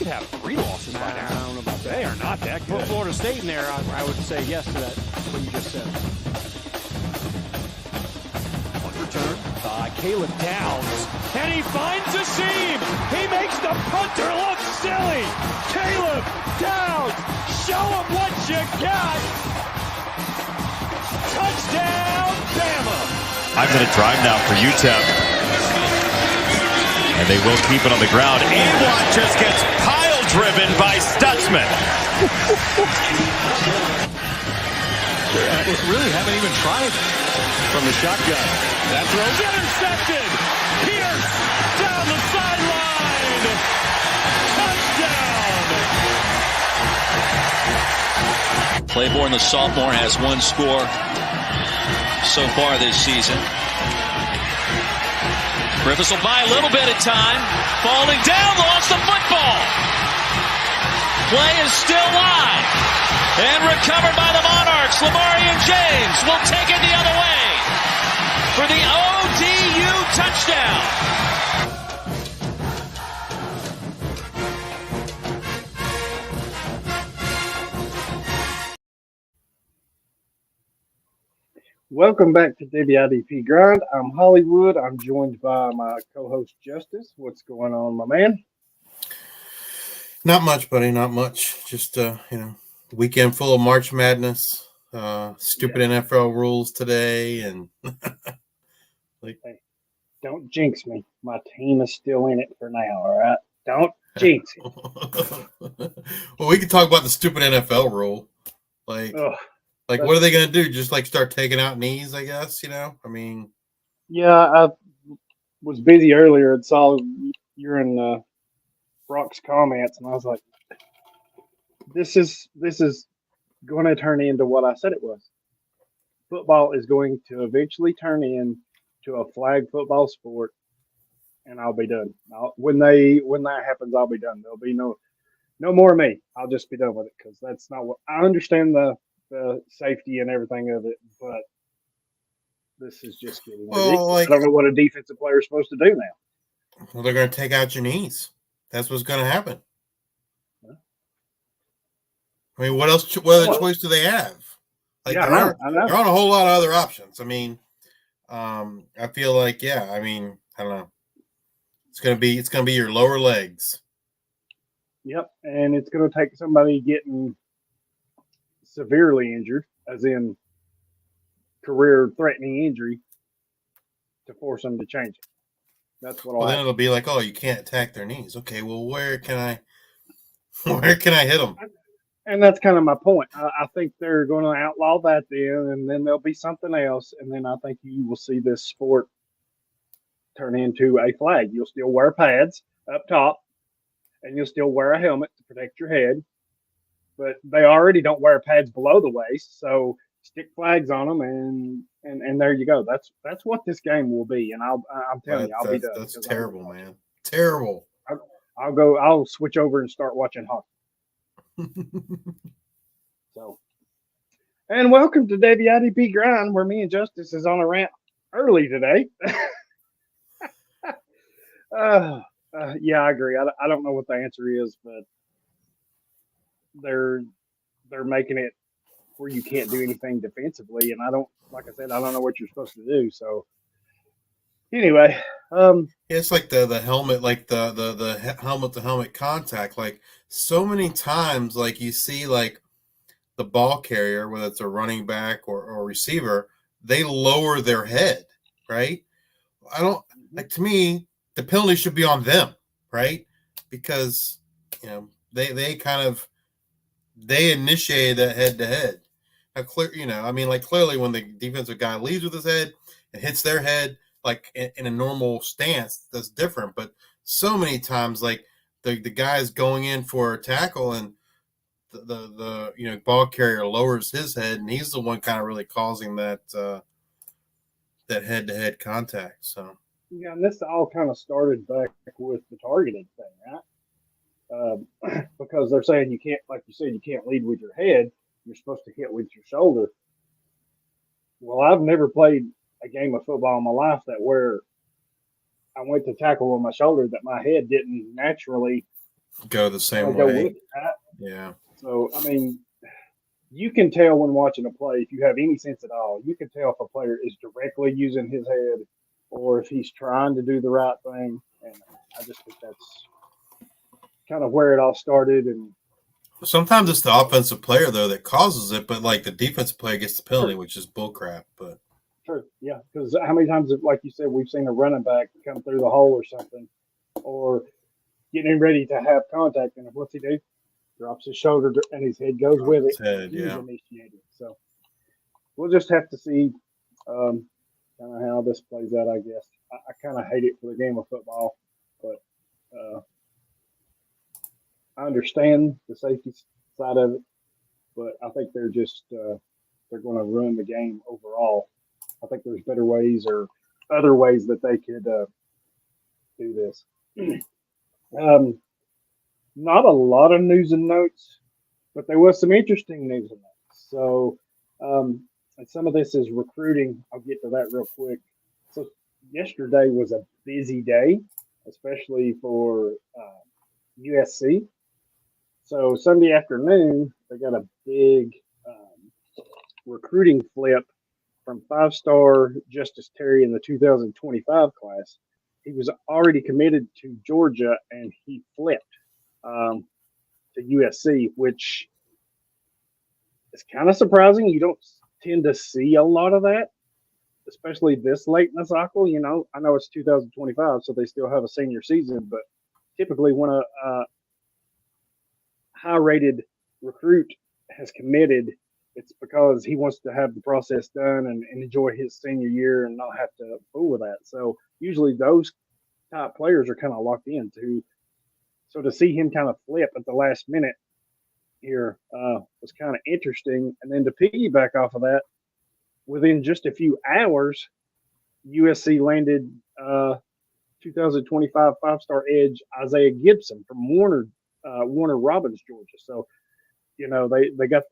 have 3 losses by now. I don't know about that. They are not that good. Put Florida State in there, I would say yes to that, what you just said. On return by Caleb Downs. And he finds a seam. He makes the punter look silly. Caleb Downs, show him what you got. Touchdown, Bama. I'm going to drive now for UTEP. And they will keep it on the ground. Awad just gets pile-driven by Stutzman. Really haven't even tried from the shotgun. That throw's intercepted. Pierce down the sideline. Touchdown. Claiborne, the sophomore, has 1 score so far this season. Griffiths will buy a little bit of time. Falling down, lost the football. Play is still live. And recovered by the Monarchs. Lamarian James will take it the other way for the ODU touchdown. Welcome back to Devy IDP Grind. I'm Hollywood. I'm joined by my co-host Justice. What's going on, my man? Not much, buddy. Not much. Just weekend full of March Madness. Stupid NFL rules today, and Hey, don't jinx me. My team is still in it for now. All right, don't jinx it. Well, we can talk about the stupid NFL rule. Like, what are they going to do? Just like start taking out knees, I guess, I mean. Yeah, I was busy earlier and saw you're in Brock's comments, and I was like, this is going to turn into what I said it was. Football is going to eventually turn into a flag football sport, and I'll be done. When that happens, I'll be done. There'll be no more of me. I'll just be done with it because that's not what I understand the safety and everything of it, but this is just getting ridiculous. I don't know what a defensive player is supposed to do now. Well, they're going to take out your knees. That's what's going to happen. Yeah. I mean, what other choice do they have? Like, yeah, I know. There aren't a whole lot of other options. I mean, I feel like, I mean, I don't know. It's going to be your lower legs. Yep, and it's going to take somebody getting severely injured, as in career-threatening injury, to force them to change it. That's what. Then it'll be like, oh, you can't attack their knees. Okay, well, where can I hit them? And that's kind of my point. I think they're going to outlaw that then, and then there'll be something else, and then I think you will see this sport turn into a flag. You'll still wear pads up top, and you'll still wear a helmet to protect your head. But they already don't wear pads below the waist, so stick flags on them, and there you go. That's what this game will be, and I'm telling you, I'll be done. That's terrible, man. Terrible. I'll switch over and start watching hockey. So, and welcome to Devy IDP Grind, where me and Justice is on a rant early today. Yeah, I agree. I don't know what the answer is, but they're making it where you can't do anything defensively, and I don't know what you're supposed to do. So anyway, it's like the helmet, like the helmet to helmet contact. Like so many times, like you see, like the ball carrier, whether it's a running back or receiver, they lower their head, right? I don't like. To me, the penalty should be on them, right? Because they initiated that head to head. Clearly when the defensive guy leads with his head and hits their head, like in a normal stance, that's different. But so many times, like the guy's going in for a tackle and the ball carrier lowers his head, and he's the one kind of really causing that head to head contact. So yeah, and this all kind of started back with the targeting thing, right? Because they're saying you can't, like you said, you can't lead with your head. You're supposed to hit with your shoulder. Well, I've never played a game of football in my life where I went to tackle with my shoulder that my head didn't naturally go the same go way. with that. Yeah. So, I mean, you can tell when watching a play, if you have any sense at all, you can tell if a player is directly using his head or if he's trying to do the right thing. And I just think that's kind of where it all started. And Sometimes it's the offensive player though that causes it, but like the defensive player gets the penalty, which is bullcrap. But true, yeah, because how many times, like you said, we've seen a running back come through the hole or something, or getting ready to have contact, and what's he do? Drops his shoulder and his head goes with it. He's initiated. So we'll just have to see kind of how this plays out, I guess. I kind of hate it for the game of football, but I understand the safety side of it, but I think they're just they're going to ruin the game overall. I think there's better ways or other ways that they could do this. Not a lot of news and notes, but there was some interesting news and notes. So, and some of this is recruiting. I'll get to that real quick. So, yesterday was a busy day, especially for USC. So, Sunday afternoon, they got a big recruiting flip from five-star Justice Terry in the 2025 class. He was already committed to Georgia, and he flipped to USC, which is kind of surprising. You don't tend to see a lot of that, especially this late in the cycle. You know, I know it's 2025, so they still have a senior season, but typically when a high-rated recruit has committed, it's because he wants to have the process done and enjoy his senior year and not have to fool with that. So usually those top players are kind of locked into. So to see him kind of flip at the last minute here was kind of interesting. And then to piggyback off of that, within just a few hours, USC landed 2025 five-star edge Isaiah Gibson from Warner Robins, Georgia. So, you know, they got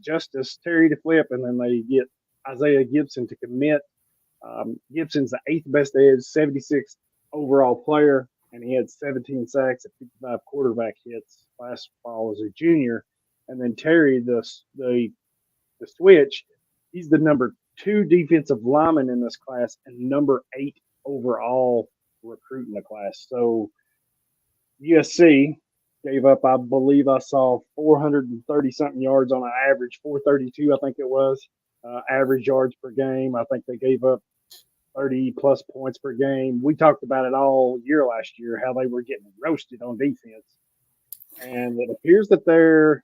Justice Terry to flip, and then they get Isaiah Gibson to commit. Gibson's the 8th best edge, 76th overall player, and he had 17 sacks and 55 quarterback hits last fall as a junior. And then Terry, the switch, he's the number 2 defensive lineman in this class and number 8 overall recruit in the class. So USC gave up, I believe I saw 430 something yards on an average, 432, I think it was, average yards per game. I think they gave up 30 plus points per game. We talked about it all year last year, how they were getting roasted on defense. And it appears that they're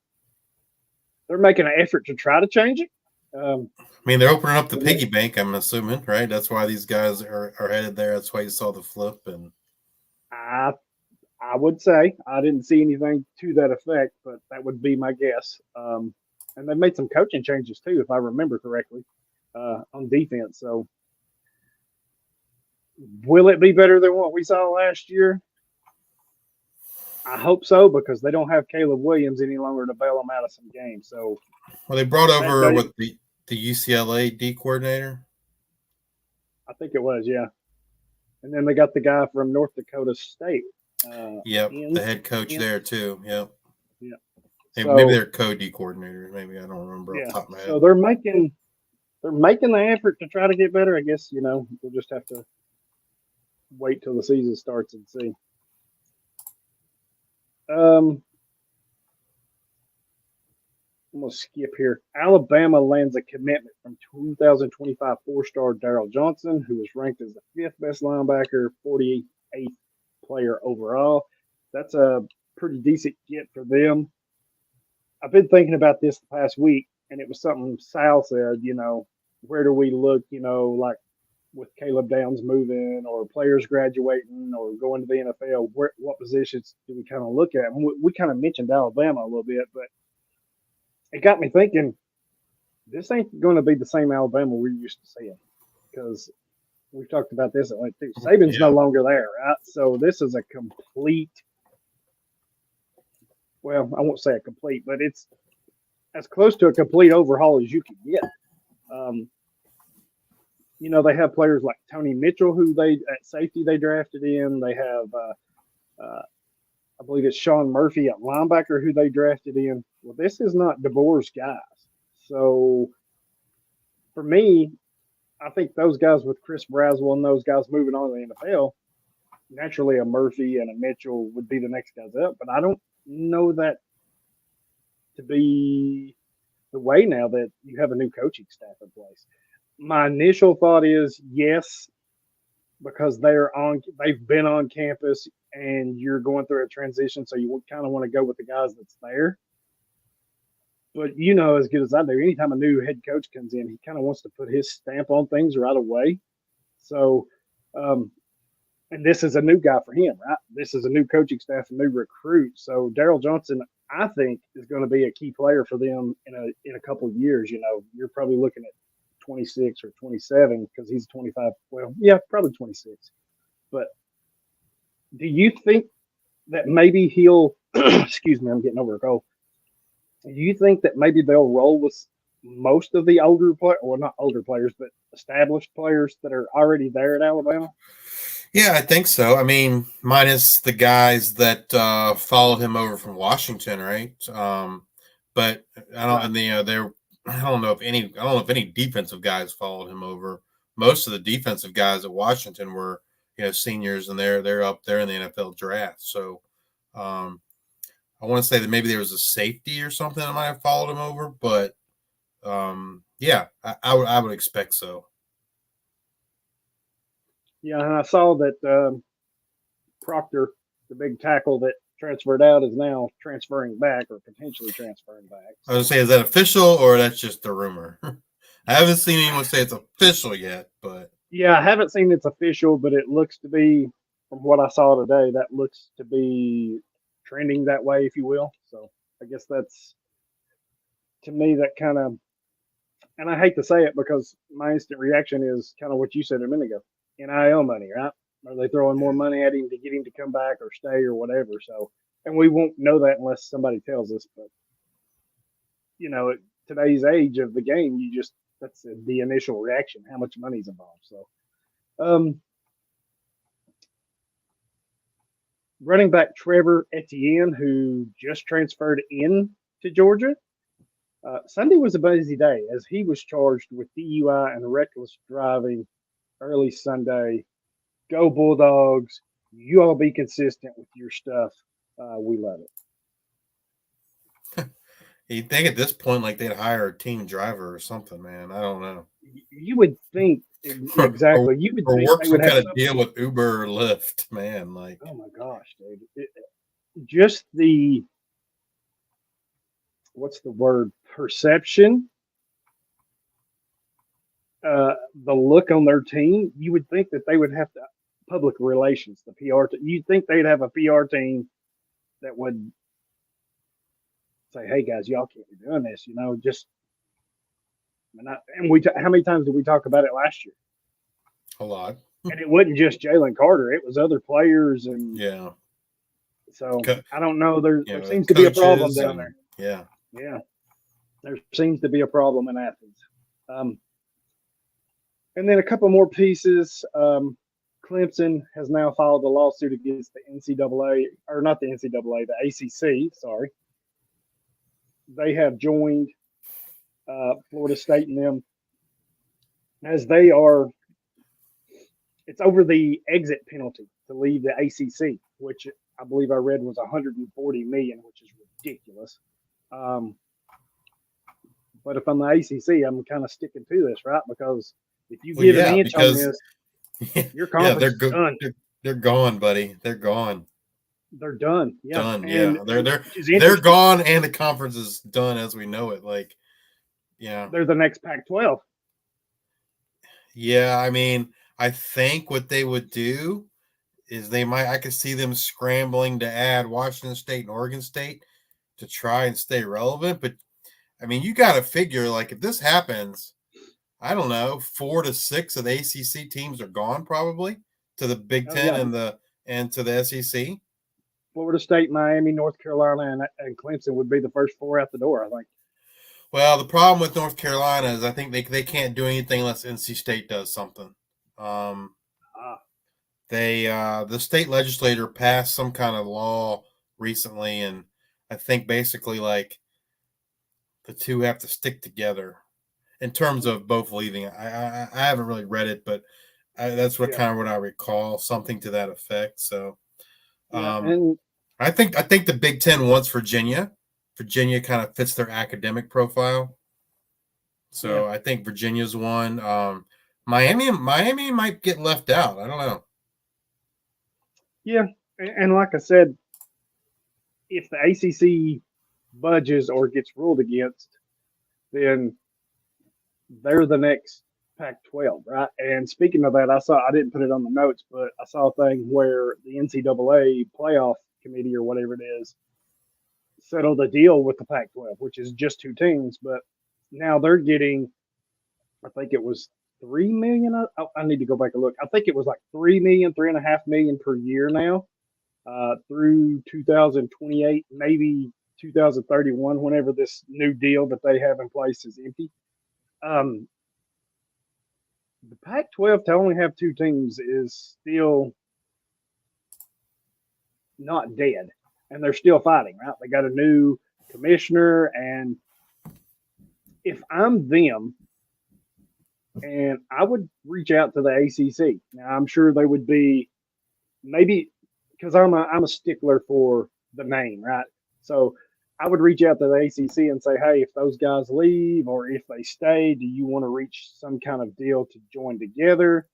making an effort to try to change it. I mean, they're opening up the piggy bank, I'm assuming, right? That's why these guys are headed there. That's why you saw the flip. And I would say I didn't see anything to that effect, but that would be my guess. And they made some coaching changes too, if I remember correctly, on defense. So will it be better than what we saw last year? I hope so, because they don't have Caleb Williams any longer to bail them out of some games. So, well, they brought over with the UCLA D coordinator. I think it was, yeah. And then they got the guy from North Dakota State. The head coach there too. Yep. Yeah. Maybe they're co-D coordinators. Maybe I don't remember off the top of my head. So they're making the effort to try to get better. I guess, you know, we'll just have to wait till the season starts and see. I'm going to skip here. Alabama lands a commitment from 2025 four-star Darrell Johnson, who was ranked as the 5th best linebacker, 48th player overall. That's a pretty decent get for them. I've been thinking about this the past week, and it was something Sal said, you know, where do we look, you know, like with Caleb Downs moving or players graduating or going to the NFL, what positions do we kind of look at? And we kind of mentioned Alabama a little bit, but it got me thinking, this ain't going to be the same Alabama we're used to seeing, because we've talked about this at length too. Saban's no longer there, right? So this is a complete, well, I won't say a complete, but it's as close to a complete overhaul as you can get. You know, they have players like Tony Mitchell, who at safety they drafted in. They have I believe it's Sean Murphy at linebacker who they drafted in. Well, this is not DeBoer's guys. So for me, I think those guys with Chris Braswell and those guys moving on to the NFL, naturally a Murphy and a Mitchell would be the next guys up. But I don't know that to be the way now that you have a new coaching staff in place. My initial thought is yes, because they've been on campus and you're going through a transition, so you kind of want to go with the guys that's there. But you know as good as I do, anytime a new head coach comes in, he kind of wants to put his stamp on things right away. So, and this is a new guy for him, right? This is a new coaching staff, a new recruit. So Daryl Johnson, I think, is going to be a key player for them in a couple of years. You know, you're probably looking at 26 or 27 because he's 25. Well, yeah, probably 26. But do you think that maybe he'll excuse me, I'm getting over a cold. Do you think that maybe they'll roll with most of the older players, or not older players, but established players that are already there at Alabama? Yeah, I think so. I mean, minus the guys that followed him over from Washington, right? But I don't, and I don't know if any defensive guys followed him over. Most of the defensive guys at Washington were, seniors, and they're up there in the NFL draft. So, I want to say that maybe there was a safety or something that might have followed him over, but yeah, I would expect so. Yeah, and I saw that Proctor, the big tackle that transferred out, is now transferring back or potentially transferring back. So. I was going to say, is that official or that's just a rumor? I haven't seen anyone say it's official yet, but. Yeah, I haven't seen it's official, but it looks to be, from what I saw today, that looks to be trending that way, if you will. So I guess that's, to me, that kind of, and I hate to say it because my instant reaction is kind of what you said a minute ago. NIL money, right? Are they throwing more money at him to get him to come back or stay or whatever? So, and we won't know that unless somebody tells us. But at today's age of the game, that's the initial reaction. How much money's involved? So, running back Trevor Etienne, who just transferred in to Georgia. Sunday was a busy day as he was charged with DUI and reckless driving early Sunday. Go Bulldogs. You all be consistent with your stuff. We love it. You'd think at this point, like, they'd hire a team driver or something, man. I don't know. You would think exactly. You would think work they some would have kind of deal with Uber or Lyft, man. Like, oh my gosh, dude! Just the what's the word? Perception. The look on their team, you would think that they would have to public relations, the PR. You'd think they'd have a PR team that would say, "Hey guys, y'all can't be doing this." Just how many times did we talk about it last year? A lot. And it wasn't just Jalen Carter; it was other players, and yeah. So I don't know. There seems to be a problem down there. Yeah. There seems to be a problem in Athens. And then a couple more pieces. Clemson has now filed a lawsuit against the NCAA, or not the NCAA, the ACC. Sorry. They have joined Florida State and them as they are. It's over the exit penalty to leave the ACC, which I believe I read was $140 million, which is ridiculous. But if I'm the ACC, I'm kind of sticking to this, right? Because if you get an inch on this, your conference is done. They're gone, buddy. They're gone. They're done. Yeah. Done. And they're gone, and the conference is done as we know it. Like, yeah. They're the next Pac-12. Yeah, I mean, I think what they would do is I could see them scrambling to add Washington State and Oregon State to try and stay relevant. But, I mean, you got to figure, like, if this happens, I don't know, 4 to 6 of the ACC teams are gone probably to the Big Ten and to the SEC. Florida State, Miami, North Carolina, and Clemson would be the first 4 out the door, I think. Well, the problem with North Carolina is I think they can't do anything unless NC State does something. The state legislature passed some kind of law recently, and I think basically like the two have to stick together in terms of both leaving. I haven't really read it, but that's what Yeah. kind of what I recall, something to that effect. So Yeah, um, and I think the Big Ten wants Virginia. Virginia kind of fits their academic profile. yeah, So I think Virginia's one. Miami might get left out. I don't know. yeah, and like I said, if the ACC budges or gets ruled against, then they're the next Pac-12, right? And speaking of that, I didn't put it on the notes, but I saw a thing where the NCAA playoff committee or whatever it is settled a deal with the Pac-12, which is just two teams, but now they're getting, I think it was 3 million. I need to go back and look. I think it was like 3 million, 3.5 million per year now, through 2028, maybe 2031, whenever this new deal that they have in place is empty. Um, the Pac-12 to only have two teams is still not dead, and they're still fighting. Right? They got a new commissioner, and if I'm them, and I would reach out to the ACC. Now I'm sure they would be maybe because I'm a stickler for the name, right? So I would reach out to the ACC and say, hey, if those guys leave or if they stay, do you want to reach some kind of deal to join together?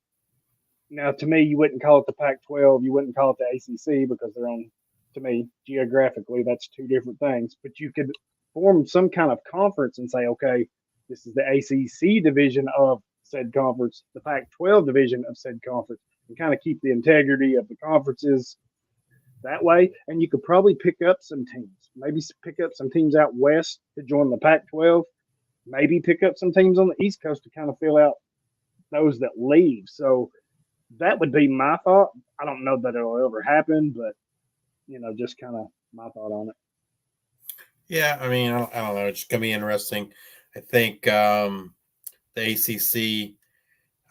Now, to me, you wouldn't call it the Pac-12, you wouldn't call it the ACC because they're on. To me, geographically, that's two different things. But you could form some kind of conference and say, okay, this is the ACC division of said conference, the Pac-12 division of said conference, and kind of keep the integrity of the conferences that way. And you could probably pick up some teams, maybe pick up some teams out west to join the Pac-12, maybe pick up some teams on the East Coast to kind of fill out those that leave. So that would be my thought. I don't know that it'll ever happen, but just kind of my thought on it. Yeah, I mean, I don't know. It's gonna be interesting. I think the ACC.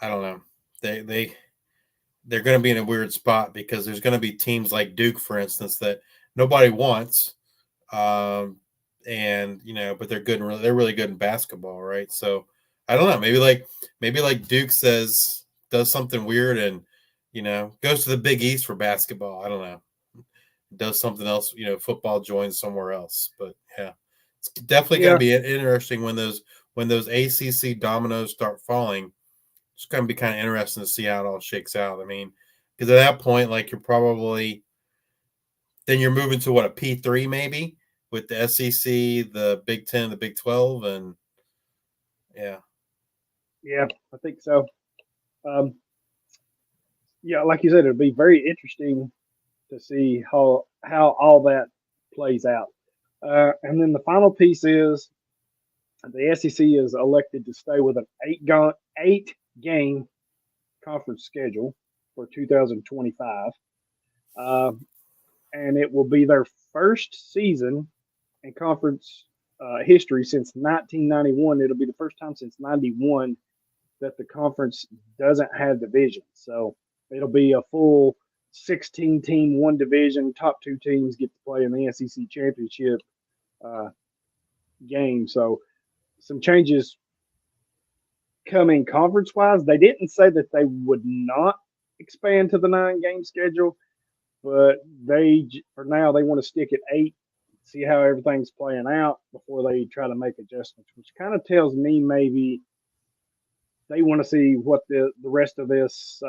I don't know. They're going to be in a weird spot because there's going to be teams like Duke, for instance, that nobody wants, and but they're good. They're really good in basketball, right? So I don't know. Maybe like Duke does something weird and goes to the Big East for basketball. I don't know. Does something else. Football joins somewhere else. But yeah, it's definitely going to be interesting when those ACC dominoes start falling. It's going to be kind of interesting to see how it all shakes out. I mean, because at that point, like you're moving to a P3 maybe with the SEC, the Big 10, the Big 12, and yeah. Yeah, I think so. Yeah, like you said, it'll be very interesting to see how all that plays out. And then the final piece is the SEC is elected to stay with an eight-game conference schedule for 2025. And it will be their first season in conference history since 1991. It'll be the first time since 91 that the conference doesn't have divisions. So it'll be a full 16-team, one division. Top two teams get to play in the SEC championship game. So some changes coming conference-wise. They didn't say that they would not expand to the 9-game schedule, but for now they want to stick at 8, see how everything's playing out before they try to make adjustments, which kind of tells me maybe they want to see what the rest of this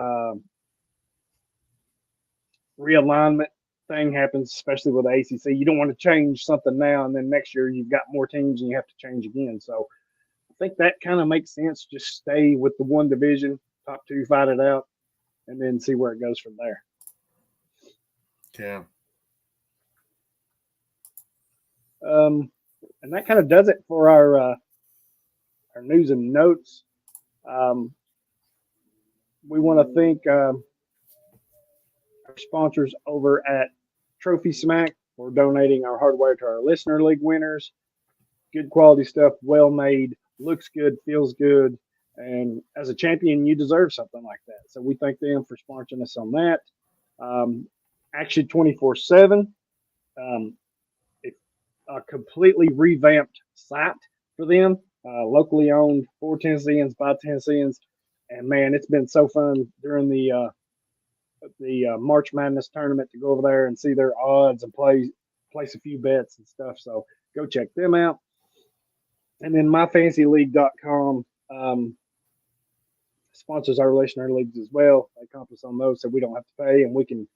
realignment thing happens, especially with the ACC. You don't want to change something now and then next year you've got more teams and you have to change again. So I think that kind of makes sense. Just stay with the one division, top two, fight it out, and then see where it goes from there. Yeah. And that kind of does it for our news and notes. We want to thank our sponsors over at Trophy Smack for donating our hardware to our Listener League winners. Good quality stuff, well made, looks good, feels good, and as a champion, you deserve something like that. So we thank them for sponsoring us on that. Action 24/7. It's a completely revamped site for them, locally owned, for Tennesseans, by Tennesseans. And man, it's been so fun during the March Madness tournament to go over there and see their odds and place a few bets and stuff. So go check them out. And then myfantasyleague.com sponsors our listener leagues as well. They comp us on those so we don't have to pay, and we can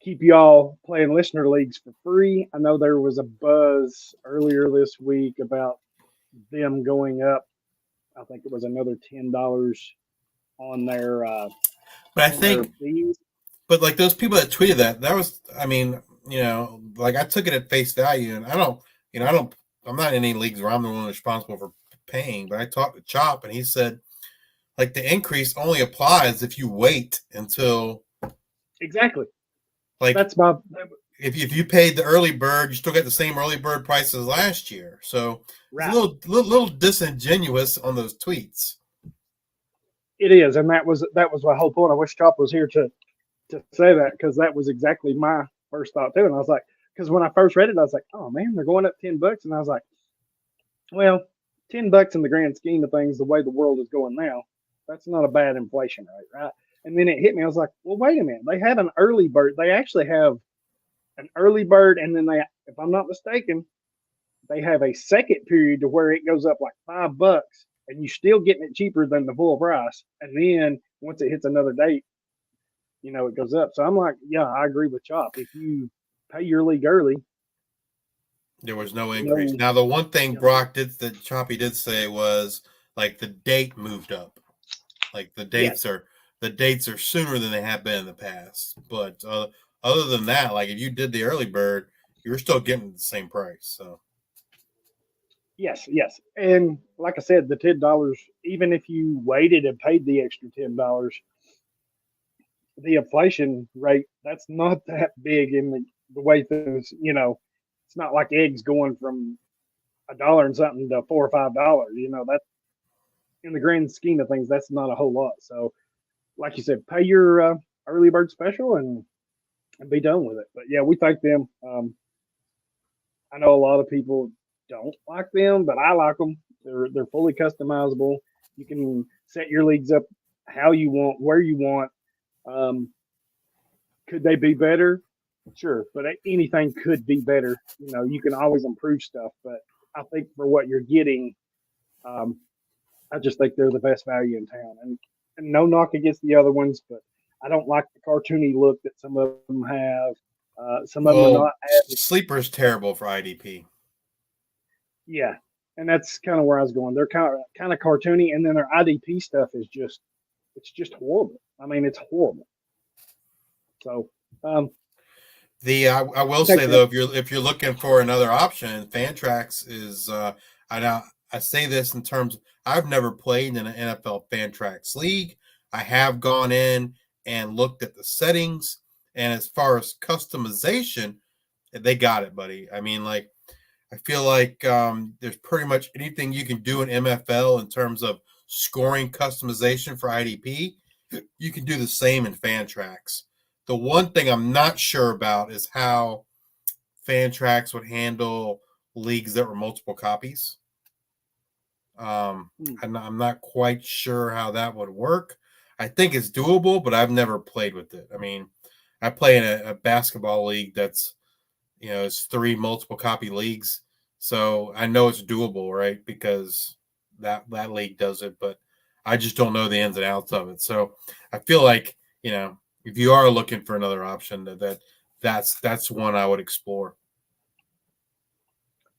keep y'all playing listener leagues for free. I know there was a buzz earlier this week about them going up. I think it was another $10 on their but I think fees. But like those people that tweeted that was, I mean, like I took it at face value, and I'm not in any leagues where I'm the one responsible for paying, but I talked to Chop, and he said, like, the increase only applies if you wait until exactly. Like, that's my. If you paid the early bird, you still get the same early bird price as last year. So right. It's a little disingenuous on those tweets. It is, and that was my whole point. I wish Chop was here to say that, because that was exactly my first thought too. And I was like, because when I first read it, I was like, oh man, they're going up $10, and I was like, well, $10 in the grand scheme of things, the way the world is going now, that's not a bad inflation rate, right? And then it hit me. I was like, well, wait a minute. They have an early bird. They actually have an early bird, and then if I'm not mistaken, they have a second period to where it goes up like $5, and you're still getting it cheaper than the full price. And then once it hits another date, it goes up. So I'm like, yeah, I agree with Chop. If you pay your league early, there was no increase. Now, the one thing that Choppy did say was, like, the date moved up. Like, the dates are sooner than they have been in the past. But other than that, like, if you did the early bird, you're still getting the same price. So yes, and like I said, the $10, even if you waited and paid the extra $10, the inflation rate, that's not that big in the way things, it's not like eggs going from $1 and something to $4 or $5. That in the grand scheme of things, that's not a whole lot. So, like you said, pay your early bird special and be done with it. But yeah, we thank them. I know a lot of people don't like them, but I like them. They're fully customizable. You can set your leagues up how you want, where you want. Could they be better? Sure, but anything could be better. You can always improve stuff, but I think for what you're getting, I just think they're the best value in town. And no knock against the other ones, but I don't like the cartoony look that some of them have. Some of them are not. Sleeper's terrible for IDP. Yeah, and that's kind of where I was going. They're kind of cartoony, and then their IDP stuff is it's just horrible. I mean, it's horrible. So, I will say though, if you're looking for another option, Fantrax is. I say this in terms of, I've never played in an NFL Fantrax league. I have gone in and looked at the settings, and as far as customization, they got it, buddy. I mean, like, I feel like there's pretty much anything you can do in MFL in terms of scoring customization for IDP. You can do the same in Fantrax. The one thing I'm not sure about is how Fantrax would handle leagues that were multiple copies. I'm not quite sure how that would work. I think it's doable, but I've never played with it. I mean, I play in a basketball league that's, it's 3 multiple copy leagues. So I know it's doable, right? Because that league does it, but I just don't know the ins and outs of it. So I feel like, if you are looking for another option, that's one I would explore.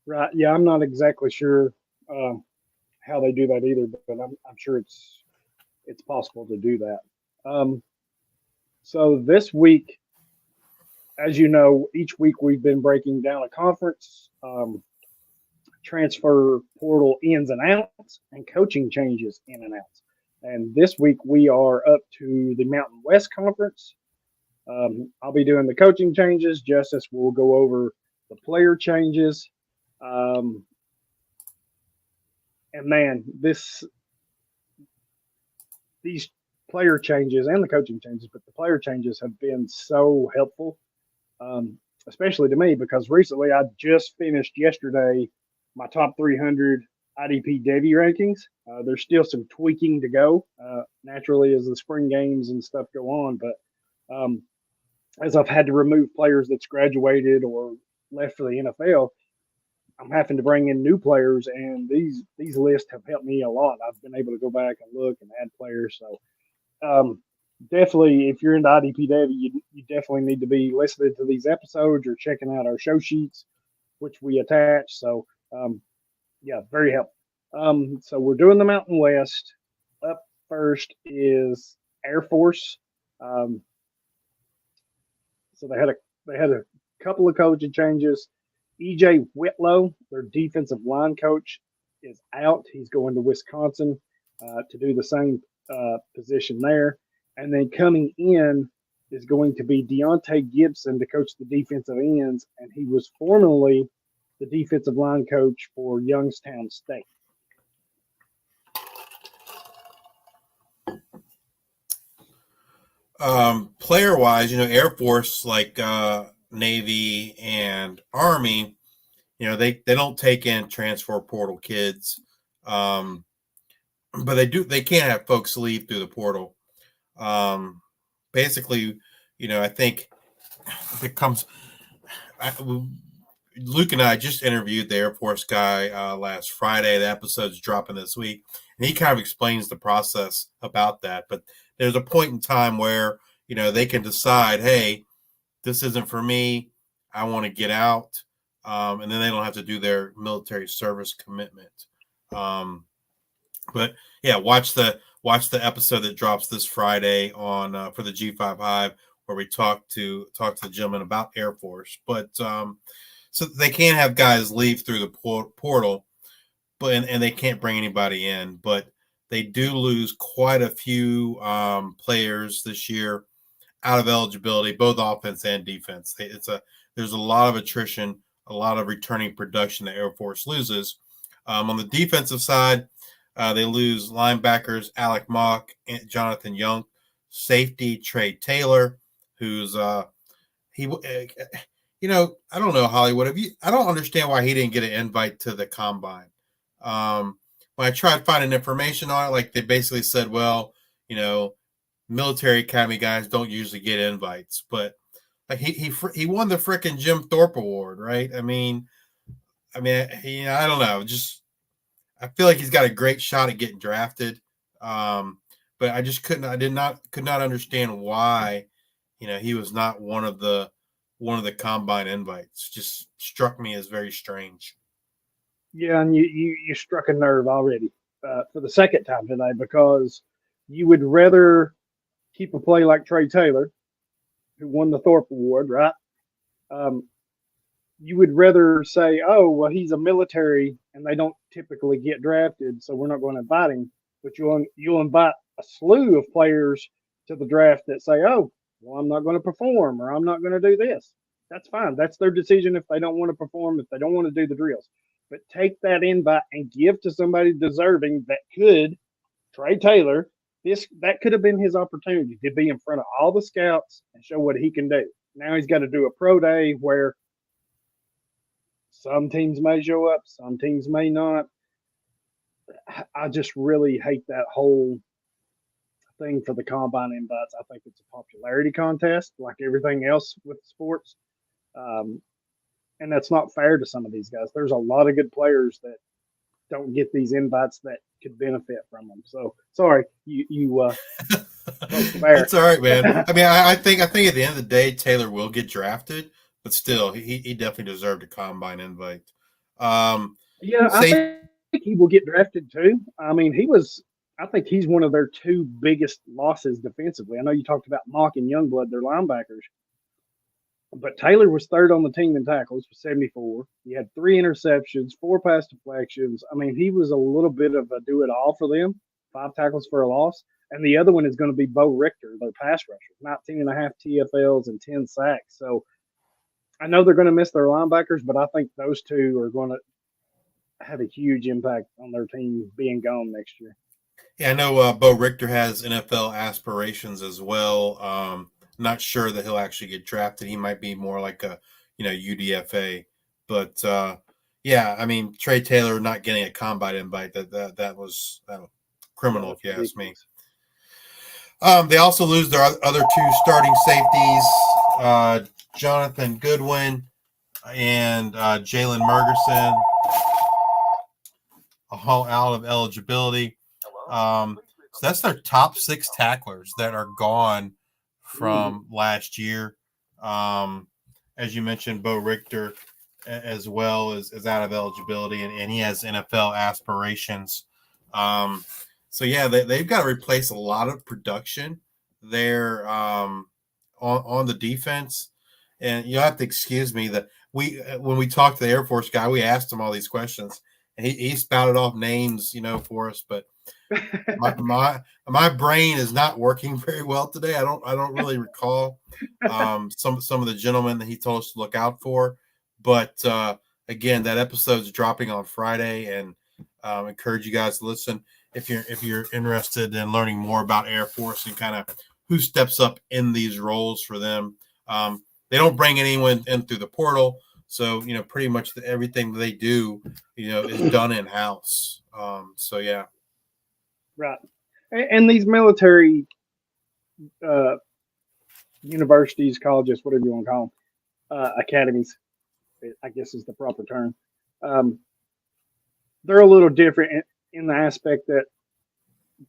Right. Yeah, I'm not exactly sure how they do that either, but I'm sure it's possible to do that. So this week, as you know, each week we've been breaking down a conference, transfer portal ins and outs, and coaching changes in and outs. And this week we are up to the Mountain West Conference. I'll be doing the coaching changes. Justice will go over the player changes. And man, these player changes and the coaching changes, but the player changes have been so helpful. especially to me, because recently I just finished yesterday my top 300 IDP Devy rankings. There's still some tweaking to go, naturally, as the spring games and stuff go on. But as I've had to remove players that's graduated or left for the NFL, I'm having to bring in new players, and these lists have helped me a lot. I've been able to go back and look and add players. So definitely, if you're into IDP Devy, you definitely need to be listening to these episodes or checking out our show sheets, which we attach. So yeah, very helpful. So we're doing the Mountain West. Up first is Air Force. So they had a couple of coaching changes. EJ Whitlow, their defensive line coach, is out. He's going to Wisconsin to do the same position there. And then coming in is going to be Deontay Gibson to coach the defensive ends, and he was formerly the defensive line coach for Youngstown State. Player wise, Air Force, like Navy and Army, they don't take in transfer portal kids. But they can't have folks leave through the portal. Basically, I think it comes. Luke and I just interviewed the Air Force guy last Friday. The episode's dropping this week, and he kind of explains the process about that. But there's a point in time where they can decide, hey, this isn't for me. I want to get out, and then they don't have to do their military service commitment. But yeah, watch the episode that drops this Friday on for the G5 Hive, where we talk to the gentleman about Air Force. But so they can't have guys leave through the portal, but and they can't bring anybody in. But they do lose quite a few players this year out of eligibility, both offense and defense. There's a lot of attrition, a lot of returning production that Air Force loses. On the defensive side, they lose linebackers Alec Mock and Jonathan Young, safety Trey Taylor, who's I don't know, Hollywood. I don't understand why he didn't get an invite to the combine. When I tried finding information on it, like they basically said, well, military academy guys don't usually get invites, but like he won the frickin' Jim Thorpe Award, right? I mean, I don't know. Just I feel like he's got a great shot at getting drafted, but I just could not understand why, he was not one of the combine invites. Just struck me as very strange. Yeah, and you struck a nerve already for the second time today, because you would rather keep a play like Trey Taylor, who won the Thorpe Award, right? You would rather say, oh, well, he's a military and they don't typically get drafted, so we're not going to invite him. But you'll invite a slew of players to the draft that say, oh, well, I'm not going to perform, or I'm not going to do this. That's fine. That's their decision if they don't want to perform, if they don't want to do the drills. But take that invite and give to somebody deserving that could. Trey Taylor, that could have been his opportunity to be in front of all the scouts and show what he can do. Now he's got to do a pro day where some teams may show up, some teams may not. I just really hate that whole thing for the combine invites. I think it's a popularity contest, like everything else with sports. And that's not fair to some of these guys. There's a lot of good players that don't get these invites that could benefit from them. So sorry, you It's all right, man. I mean, I think at the end of the day, Taylor will get drafted, but still, he definitely deserved a combine invite. Yeah, I think he will get drafted too. I mean, I think he's one of their two biggest losses defensively. I know you talked about Mock and Youngblood, their linebackers, but Taylor was third on the team in tackles with 74. He had 3 interceptions, 4 pass deflections. I mean, he was a little bit of a do-it-all for them, 5 tackles for a loss. And the other one is going to be Bo Richter, their pass rusher, 19.5 TFLs and 10 sacks. So I know they're going to miss their linebackers, but I think those two are going to have a huge impact on their team being gone next year. Yeah, I know Bo Richter has NFL aspirations as well. Not sure that he'll actually get drafted. He might be more like a UDFA. But yeah, I mean, Trey Taylor not getting a combine invite, that was criminal, if you ask me. They also lose their other two starting safeties, Jonathan Goodwin and Jalen Mergerson, all out of eligibility. So that's their top 6 tacklers that are gone from last year. As you mentioned, Bo Richter as well is out of eligibility, and he has NFL aspirations. So yeah, they've got to replace a lot of production there on the defense. And you'll have to excuse me that when we talked to the Air Force guy, we asked him all these questions, and he spouted off names, for us. But my brain is not working very well today. I don't really recall some of the gentlemen that he told us to look out for. But again, that episode's dropping on Friday, and encourage you guys to listen if you're interested in learning more about Air Force and kind of who steps up in these roles for them. They don't bring anyone in through the portal, so pretty much everything they do, is done in house. So yeah, right. And these military universities, colleges, whatever you want to call them, academies, I guess is the proper term. They're a little different in the aspect that,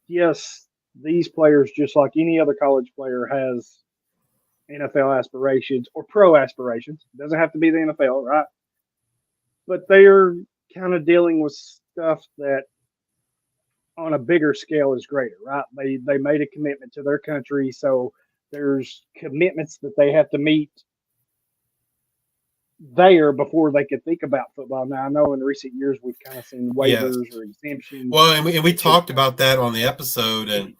yes, these players, just like any other college player, has NFL aspirations or pro aspirations. It doesn't have to be the NFL, right? But they're kind of dealing with stuff that on a bigger scale is greater, right? They made a commitment to their country, so there's commitments that they have to meet there before they could think about football. Now, I know in recent years we've kind of seen waivers or exemptions. Well, and we talked about that on the episode, and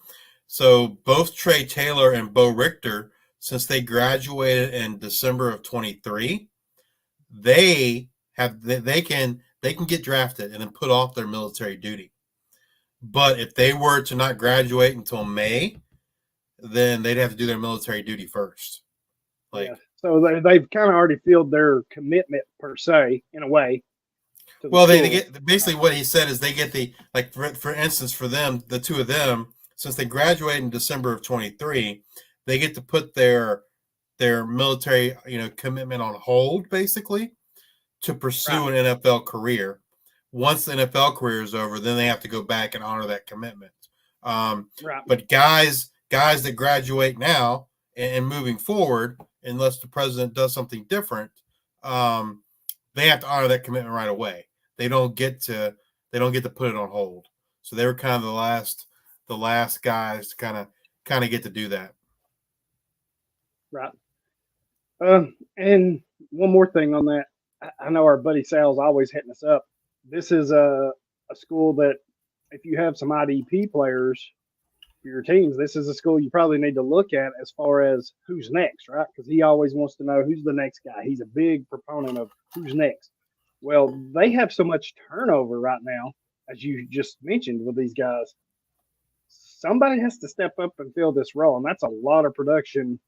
so both Trey Taylor and Bo Richter, since they graduated in December of 23, they can get drafted and then put off their military duty. But if they were to not graduate until May, then they'd have to do their military duty first. So they've kind of already filled their commitment per se, in a way. Well, they get basically what he said is they get the, like, for instance, for them, the two of them, since they graduated in December of 23, they get to put their military commitment on hold, basically, to pursue an NFL career. Once the NFL career is over, then they have to go back and honor that commitment. But guys that graduate now and moving forward, unless the president does something different, they have to honor that commitment right away. They don't get to put it on hold. So they were kind of the last guys to kind of get to do that. Right. And one more thing on that. I know our buddy Sal's always hitting us up. This is a school that, if you have some IDP players for your teams, this is a school you probably need to look at as far as who's next, right? Because he always wants to know who's the next guy. He's a big proponent of who's next. Well, they have so much turnover right now, as you just mentioned with these guys. Somebody has to step up and fill this role, and that's a lot of production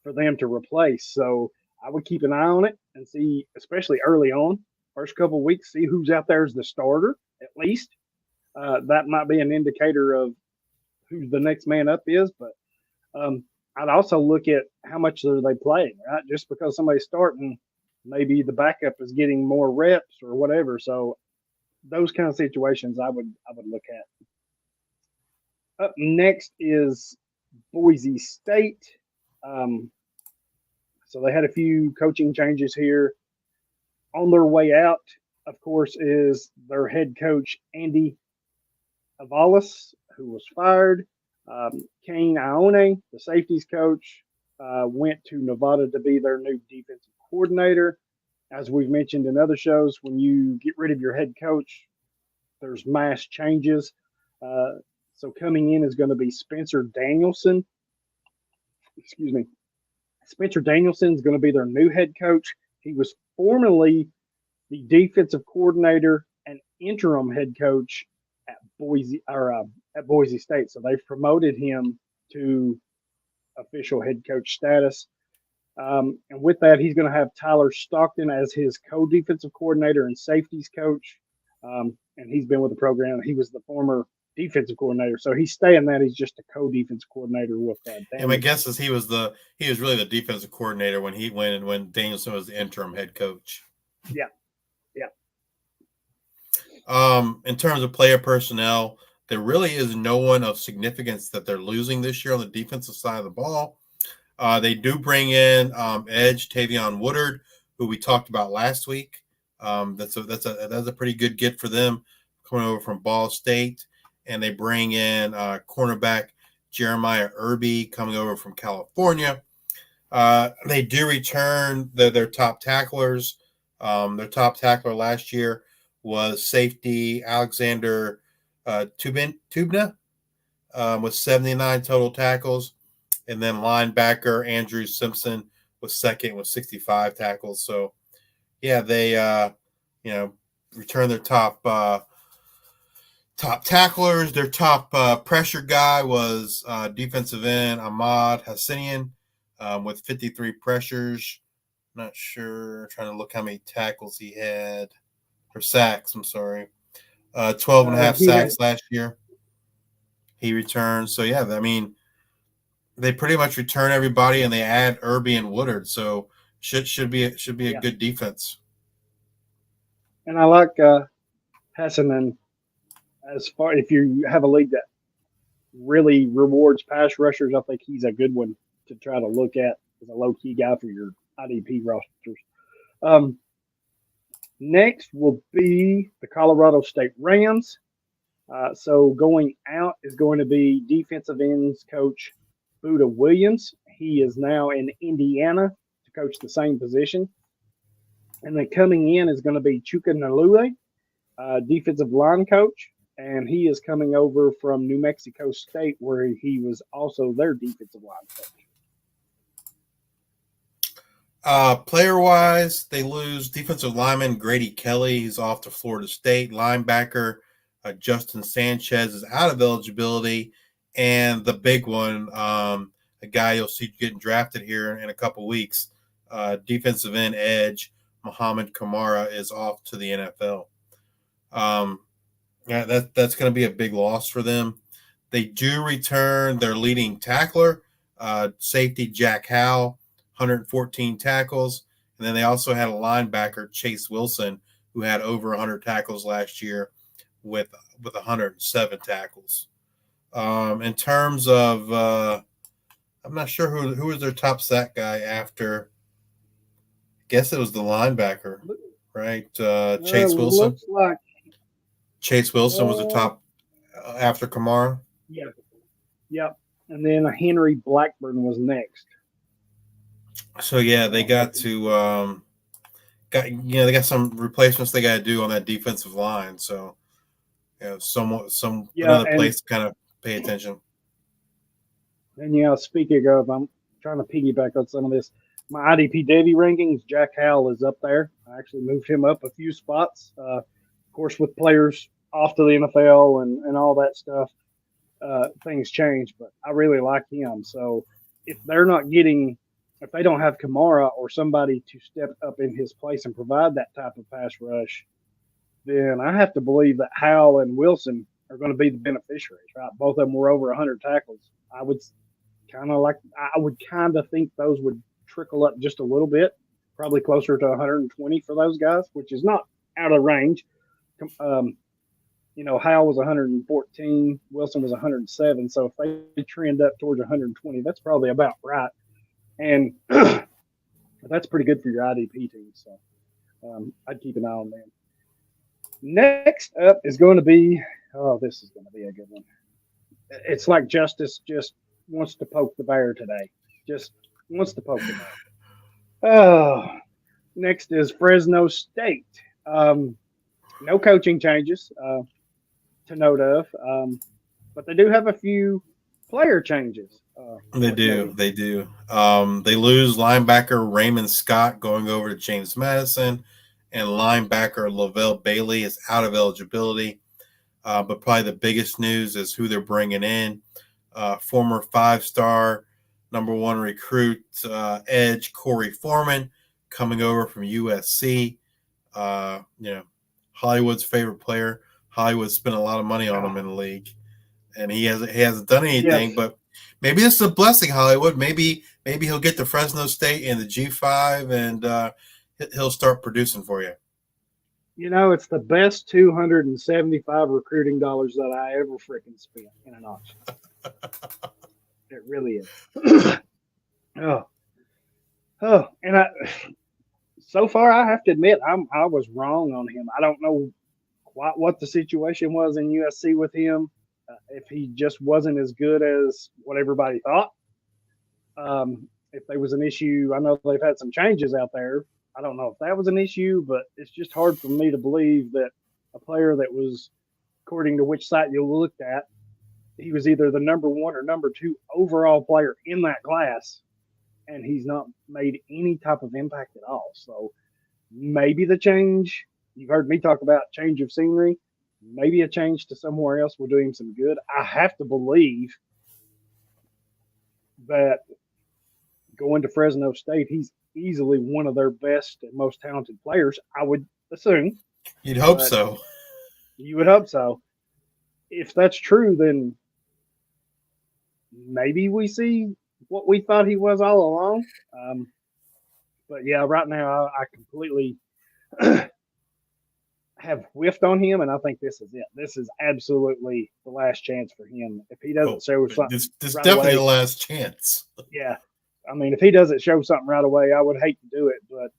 for them to replace. So I would keep an eye on it and see, especially early on, first couple of weeks, see who's out there as the starter, at least. That might be an indicator of who the next man up is. But I'd also look at how much are they playing, right? Just because somebody's starting, maybe the backup is getting more reps or whatever. So those kind of situations I would look at. Up next is Boise State. So they had a few coaching changes here. On their way out, of course, is their head coach, Andy Avalos, who was fired. Kane Ione, the safeties coach, went to Nevada to be their new defensive coordinator. As we've mentioned in other shows, when you get rid of your head coach, there's mass changes. So coming in is going to be Spencer Danielson. Excuse me. Spencer Danielson is going to be their new head coach. He was formerly the defensive coordinator and interim head coach at Boise State. So they've promoted him to official head coach status. And with that, he's going to have Tyler Stockton as his co-defensive coordinator and safeties coach. And he's been with the program. He was the former defensive coordinator, so he's staying that. He's just a co-defensive coordinator with And my guess is he was really the defensive coordinator when Danielson was the interim head coach. Yeah. In terms of player personnel, there really is no one of significance that they're losing this year on the defensive side of the ball. They do bring in edge Tavion Woodard, who we talked about last week. That's a pretty good get for them, coming over from Ball State. And they bring in cornerback Jeremiah Irby, coming over from California. They do return their top tacklers. Their top tackler last year was safety Alexander Tubna with 79 total tackles. And then linebacker Andrew Simpson was second with 65 tackles. So, yeah, they return their top tacklers. Their top pressure guy was defensive end Ahmad Hassanian with 53 pressures. Not sure. Trying to look how many tackles he had. Or sacks, I'm sorry. 12 and a half sacks last year. He returned. So, yeah, I mean, they pretty much return everybody, and they add Irby and Woodard. So should be a good defense. And I like Hassanian as far if you have a league that really rewards pass rushers. I think he's a good one to try to look at as a low-key guy for your IDP rosters. Next will be the Colorado State Rams. So going out is going to be defensive ends coach Buda Williams. He is now in Indiana to coach the same position. And then coming in is going to be Chuka Nalue, defensive line coach. And he is coming over from New Mexico State, where he was also their defensive line coach. Player-wise, they lose defensive lineman Grady Kelly. He's off to Florida State. Linebacker Justin Sanchez is out of eligibility. And the big one, a guy you'll see getting drafted here in a couple weeks, defensive end edge Muhammad Kamara is off to the NFL. That's going to be a big loss for them. They do return their leading tackler, safety Jack Howell, 114 tackles. And then they also had a linebacker, Chase Wilson, who had over 100 tackles last year with 107 tackles. In terms of, I'm not sure who was their top sack guy after. I guess it was the linebacker, right? Chase Wilson. Looks like Chase Wilson was the top after Kamara. Yep. And then Henry Blackburn was next. So yeah, they got to they got some replacements they got to do on that defensive line. So another place to kind of pay attention. And speaking of, I'm trying to piggyback on some of this. My IDP Devy rankings, Jack Howell is up there. I actually moved him up a few spots. Of course, with players off to the NFL and all that stuff, things change. But I really like him. So if they don't have Kamara or somebody to step up in his place and provide that type of pass rush, then I have to believe that Howell and Wilson are going to be the beneficiaries, right? Both of them were over 100 tackles. I would kind of think those would trickle up just a little bit, probably closer to 120 for those guys, which is not out of range. Howell was 114, Wilson was 107. So if they trend up towards 120, that's probably about right. And that's pretty good for your IDP team. So I'd keep an eye on them. Next up is going to be, this is going to be a good one. It's like Justice just wants to poke the bear today. Just wants to poke the bear. Next is Fresno State. No coaching changes to note of, but they do have a few player changes. They do. They lose linebacker Raymond Scott going over to James Madison, and linebacker Lavelle Bailey is out of eligibility. But probably the biggest news is who they're bringing in. Former 5-star number 1 recruit edge Corey Foreman coming over from USC. Hollywood's favorite player. Hollywood spent a lot of money on him in the league, and he hasn't done anything. Yes. But maybe this is a blessing, Hollywood. Maybe he'll get to Fresno State in the G5, and he'll start producing for you. It's the best 275 recruiting dollars that I ever freaking spent in an auction. It really is. And so far, I have to admit, I was wrong on him. I don't know quite what the situation was in USC with him. If he just wasn't as good as what everybody thought. If there was an issue, I know they've had some changes out there. I don't know if that was an issue, but it's just hard for me to believe that a player that was, according to which site you looked at, he was either the number 1 or number 2 overall player in that class, and he's not made any type of impact at all. So maybe the change, you've heard me talk about change of scenery, maybe a change to somewhere else will do him some good. I have to believe that going to Fresno State, he's easily one of their best and most talented players, I would assume. You'd hope so. You would hope so. If that's true, then maybe we see what we thought he was all along. But yeah, right now I completely have whiffed on him, and I think this is it. This is absolutely the last chance for him. If he doesn't show something, this right definitely away, the last chance. Yeah. I mean, if he doesn't show something right away, I would hate to do it, but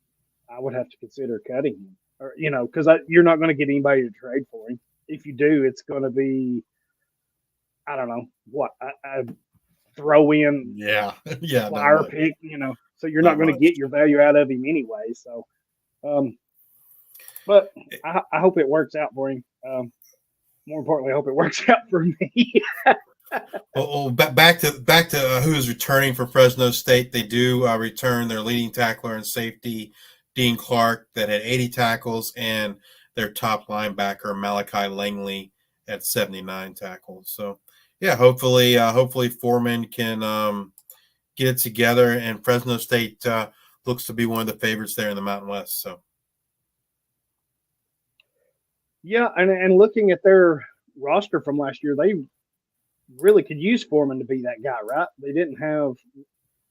I would have to consider cutting him. Or, because you're not going to get anybody to trade for him. If you do, it's going to be, I don't know, what, I throw in flyer pick, so you're not going to get your value out of him anyway. So, but I hope it works out for him. More importantly, I hope it works out for me. Well, back to who is returning for Fresno State. They do return their leading tackler and safety, Dean Clark, that had 80 tackles, and their top linebacker, Malachi Langley, at 79 tackles. So, yeah, hopefully Foreman can get it together, and Fresno State looks to be one of the favorites there in the Mountain West. So, yeah, and looking at their roster from last year, they really could use Foreman to be that guy, right? They didn't have,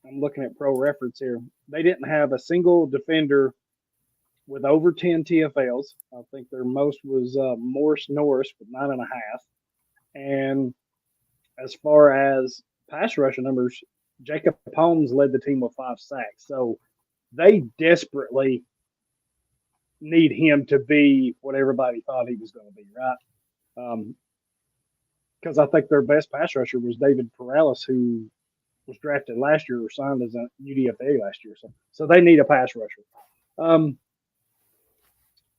I'm looking at Pro Reference here, they didn't have a single defender with over 10 TFLs. I think their most was Morris Norris with 9.5. And as far as pass rush numbers, Jacob Holmes led the team with 5 sacks. So they desperately need him to be what everybody thought he was going to be, right? Because I think their best pass rusher was David Perales, who was drafted last year or signed as a UDFA last year. So they need a pass rusher.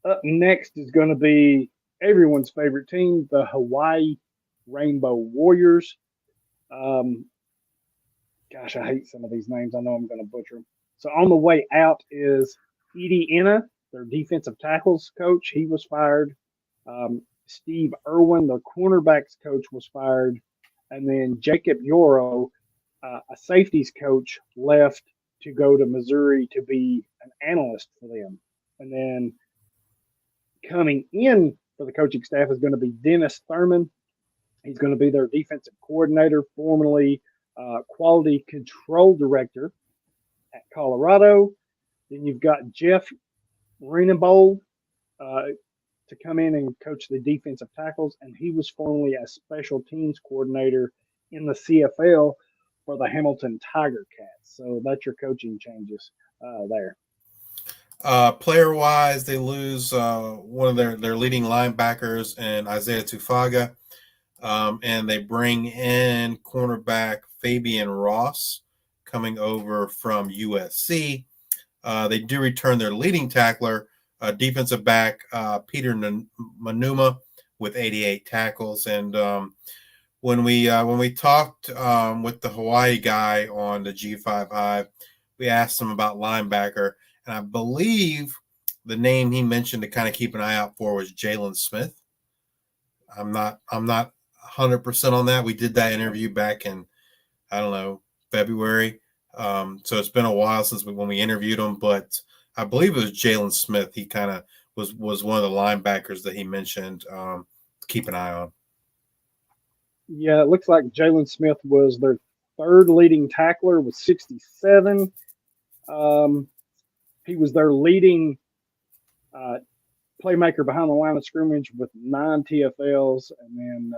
Up next is going to be everyone's favorite team, the Hawaii Rainbow Warriors. Gosh, I hate some of these names. I know I'm going to butcher them. So on the way out is Edie Enna, their defensive tackles coach. He was fired. Steve Irwin, the cornerbacks coach, was fired. And then Jacob Yoro, a safeties coach, left to go to Missouri to be an analyst for them. And then coming in for the coaching staff is going to be Dennis Thurman. He's going to be their defensive coordinator, formerly quality control director at Colorado. Then you've got Jeff Renenbold to come in and coach the defensive tackles, and he was formerly a special teams coordinator in the CFL for the Hamilton Tiger Cats. So that's your coaching changes there. Player-wise, they lose one of their leading linebackers and Isaiah Tufaga, and they bring in cornerback Fabian Ross coming over from USC. They do return their leading tackler, defensive back Peter Manuma, with 88 tackles. And when we talked with the Hawaii guy on the G5 Hive, we asked him about linebacker, and I believe the name he mentioned to kind of keep an eye out for was Jalen Smith. I'm not 100% on that. We did that interview back in, I don't know, February. So it's been a while since when we interviewed him, but I believe it was Jalen Smith. He kind of was one of the linebackers that he mentioned to keep an eye on. Yeah, it looks like Jalen Smith was their third leading tackler with 67. He was their leading playmaker behind the line of scrimmage with 9 TFLs, and then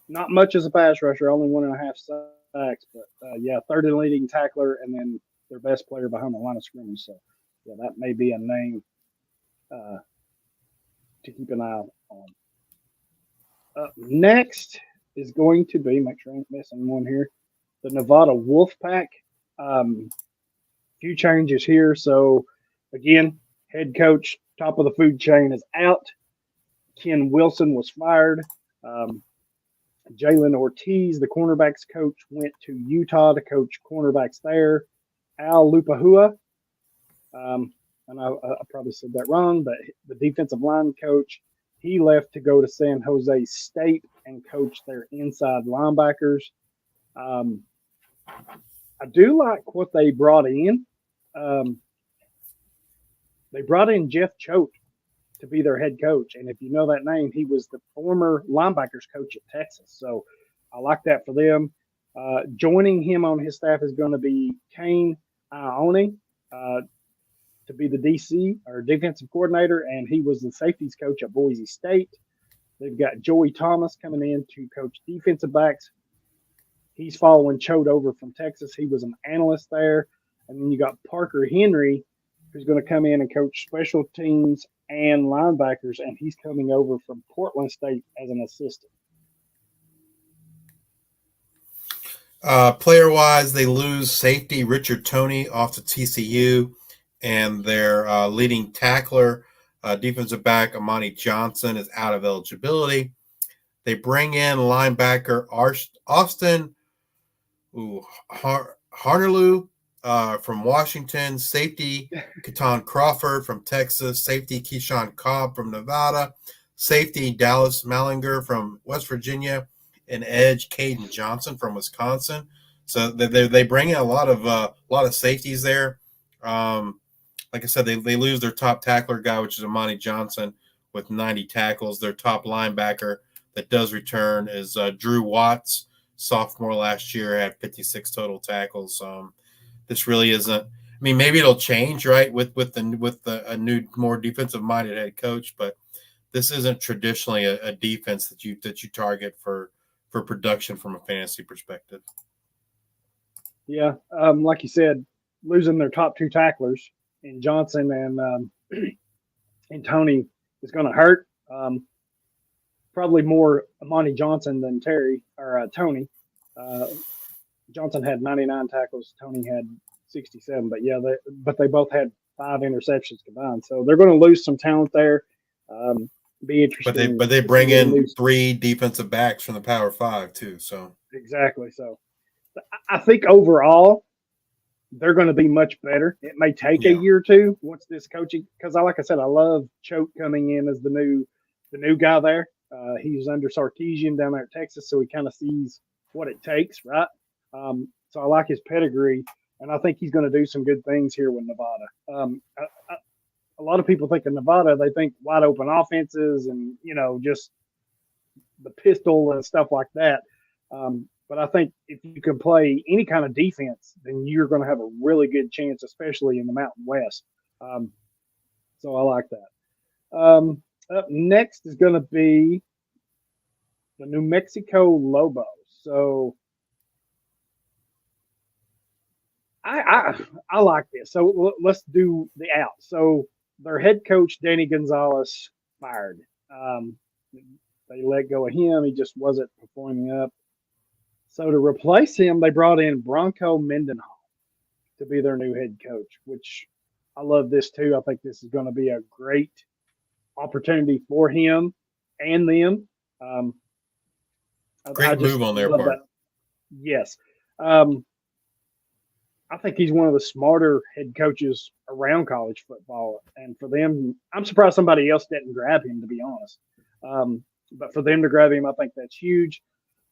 not much as a pass rusher, only 1.5 sacks, but yeah, third leading tackler, and then their best player behind the line of scrimmage. So, yeah, that may be a name to keep an eye on. Next is going to be, make sure I ain't missing one here, the Nevada Wolfpack. Few changes here. So, again, head coach, top of the food chain, is out. Ken Wilson was fired. Jalen Ortiz, the cornerbacks coach, went to Utah to coach cornerbacks there. Al Lupahua, and I probably said that wrong, but the defensive line coach, he left to go to San Jose State and coach their inside linebackers. I do like what they brought in. They brought in Jeff Choate to be their head coach. And if you know that name, he was the former linebackers coach at Texas. So I like that for them. Joining him on his staff is going to be Kane Ione to be the DC or defensive coordinator, and he was the safeties coach at Boise State. They've got Joey Thomas coming in to coach defensive backs. He's following Choate over from Texas. He was an analyst there. And then you got Parker Henry, who's going to come in and coach special teams and linebackers, and he's coming over from Portland State as an assistant. Player-wise, they lose safety Richard Toney off to TCU, and their leading tackler, defensive back Amani Johnson, is out of eligibility. They bring in linebacker Austin Harnerloo from Washington, safety Keaton Crawford from Texas, safety Keyshawn Cobb from Nevada, safety Dallas Mallinger from West Virginia, and edge Caden Johnson from Wisconsin. So they bring in a lot of safeties there. Like I said, they lose their top tackler guy, which is Amani Johnson, with 90 tackles. Their top linebacker that does return is Drew Watts, sophomore last year, had 56 total tackles. This really isn't. I mean, maybe it'll change, right, with a new, more defensive-minded head coach, but this isn't traditionally a defense that you target for production from a fantasy perspective. Yeah, like you said, losing their top 2 tacklers in Johnson and Toney is going to hurt. Probably more Amani Johnson than Toney. Johnson had 99 tackles. Toney had 67. But yeah, they both had 5 interceptions combined. So they're going to lose some talent there. Be interesting. But they bring in 3 defensive backs from the Power 5 too. So exactly. So I think overall they're going to be much better. It may take a year or two once this coaching, because like I said, I love Choate coming in as the new guy there. He's under Sarkisian down there at Texas, so he kind of sees what it takes, right? So I like his pedigree, and I think he's going to do some good things here with Nevada. A lot of people think of Nevada, they think wide open offenses and, just the pistol and stuff like that. But I think if you can play any kind of defense, then you're going to have a really good chance, especially in the Mountain West. So I like that. Up next is going to be the New Mexico Lobos. So I like this. So let's do the out. So their head coach, Danny Gonzalez, fired. They let go of him. He just wasn't performing up. So to replace him, they brought in Bronco Mendenhall to be their new head coach, which I love this too. I think this is going to be a great opportunity for him and them. Great move on their part. That. Yes. I think he's one of the smarter head coaches around college football. And for them, I'm surprised somebody else didn't grab him, to be honest. But for them to grab him, I think that's huge.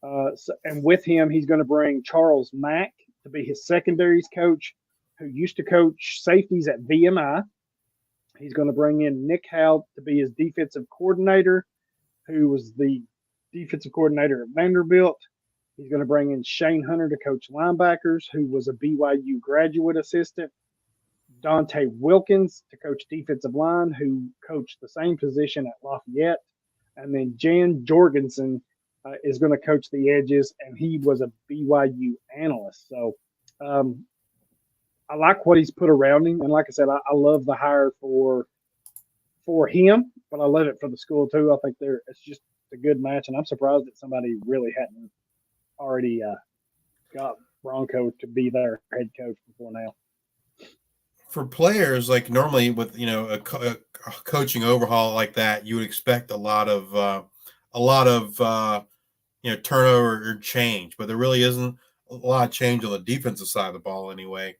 And with him, he's going to bring Charles Mack to be his secondaries coach, who used to coach safeties at VMI. He's going to bring in Nick Howe to be his defensive coordinator, who was the defensive coordinator at Vanderbilt. He's going to bring in Shane Hunter to coach linebackers, who was a BYU graduate assistant. Dante Wilkins to coach defensive line, who coached the same position at Lafayette. And then Jan Jorgensen is going to coach the edges, and he was a BYU analyst. So I like what he's put around him. And like I said, I love the hire for him, but I love it for the school too. I think it's just a good match, and I'm surprised that somebody really hadn't already got Bronco to be their head coach before now. For players, like normally with a coaching overhaul like that, you would expect a lot of turnover or change, but there really isn't a lot of change on the defensive side of the ball anyway.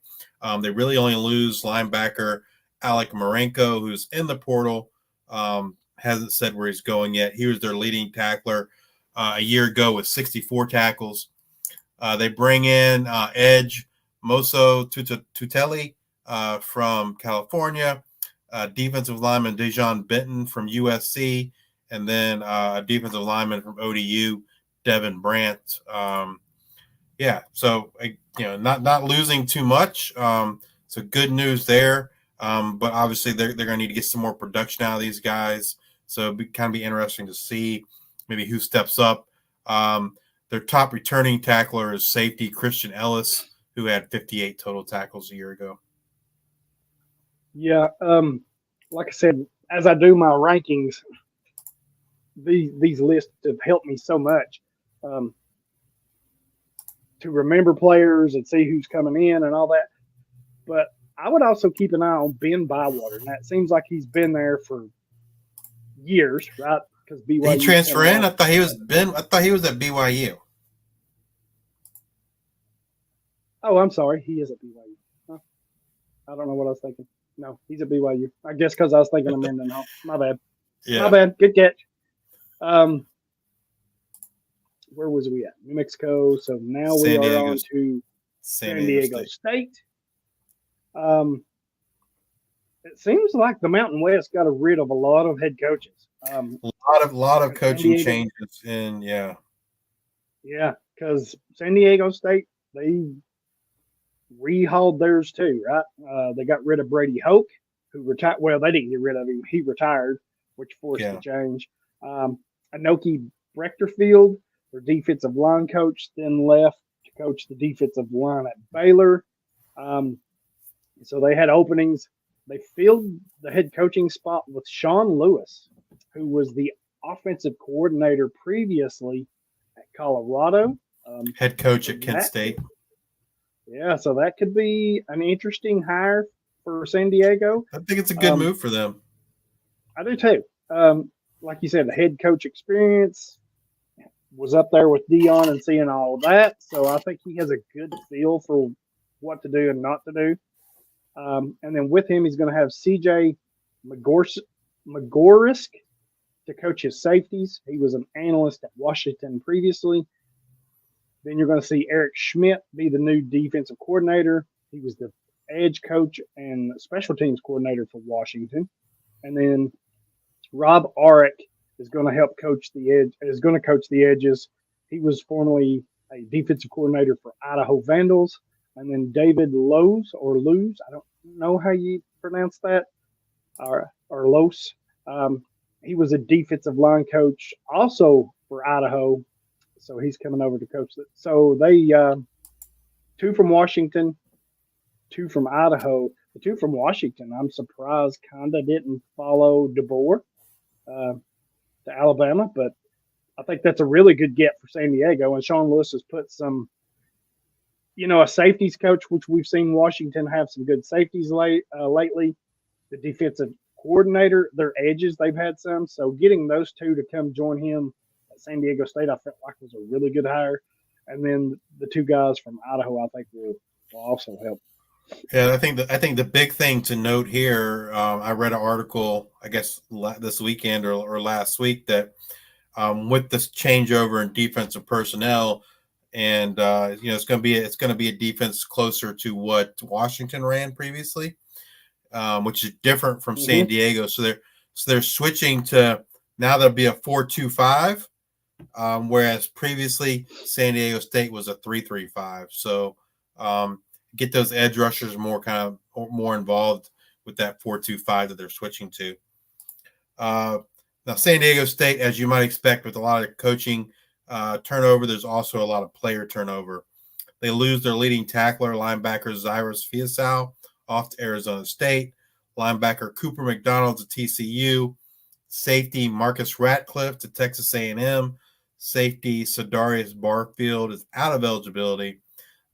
They really only lose linebacker Alec Marenko, who's in the portal. Hasn't said where he's going yet. He was their leading tackler a year ago with 64 tackles. They bring in edge Moso Tuteli from California, defensive lineman Dejon Benton from USC, and then a defensive lineman from ODU, Devin Brandt. So not losing too much. So good news there. But obviously they're going to need to get some more production out of these guys. So it'd kind of be interesting to see maybe who steps up. Their top returning tackler is safety Christian Ellis, who had 58 total tackles a year ago. Yeah, like I said, as I do my rankings, these lists have helped me so much to remember players and see who's coming in and all that. But I would also keep an eye on Ben Bywater, and that seems like he's been there for years, right? Because BYU he transferred in. I thought he was at BYU. Oh, I'm sorry, he is at BYU. Huh? I don't know what I was thinking. No, he's at BYU. I guess because I was thinking of Mendenhall. My bad. Yeah. My bad. Good catch. Where was we at? New Mexico. So now we are on to San Diego State. It seems like the Mountain West got rid of a lot of head coaches. A lot of coaching changes in Yeah, because San Diego State, they rehauled theirs too, right? They got rid of Brady Hoke, who retired. Well, they didn't get rid of him; he retired, which forced the change. Anoki Brechterfield, their defensive line coach, then left to coach the defensive line at Baylor. So they had openings. They filled the head coaching spot with Sean Lewis, who was the offensive coordinator previously at Colorado. Head coach at Kent State. Yeah, so that could be an interesting hire for San Diego. I think it's a good move for them. I do too. Like you said, the head coach experience was up there with Dion and seeing all of that. So I think he has a good feel for what to do and not to do. And then with him, he's going to have CJ McGorisk to coach his safeties. He was an analyst at Washington previously. Then you're going to see Eric Schmidt be the new defensive coordinator. He was the edge coach and special teams coordinator for Washington. And then Rob Arick is going to help coach the edges. He was formerly a defensive coordinator for Idaho Vandals. And then David Lowe's, I don't know how you pronounce that, or Lose. He was a defensive line coach also for Idaho. So he's coming over to coach it. So they, 2 from Washington, 2 from Idaho. The 2 from Washington, I'm surprised kind of didn't follow DeBoer to Alabama, but I think that's a really good get for San Diego. And Sean Lewis has put some, a safeties coach, which we've seen Washington have some good safeties lately. The defensive coordinator, their edges, they've had some. So getting those 2 to come join him at San Diego State, I felt like was a really good hire. And then the 2 guys from Idaho, I think will also help. Yeah, I think the big thing to note here, I read an article, I guess this weekend or last week, that with this changeover in defensive personnel. And it's going to be a defense closer to what Washington ran previously, which is different from San Diego. So they're switching to now there'll be a 4-2-5, whereas previously San Diego State was a 3-3-5. So get those edge rushers more involved with that 4-2-5 that they're switching to. Now San Diego State, as you might expect, with a lot of coaching turnover, there's also a lot of player turnover. They lose their leading tackler, linebacker Cyrus Fiasau, off to Arizona State. Linebacker Cooper McDonald to TCU. Safety Marcus Ratcliffe to Texas A&M. Safety Sadarius Barfield is out of eligibility.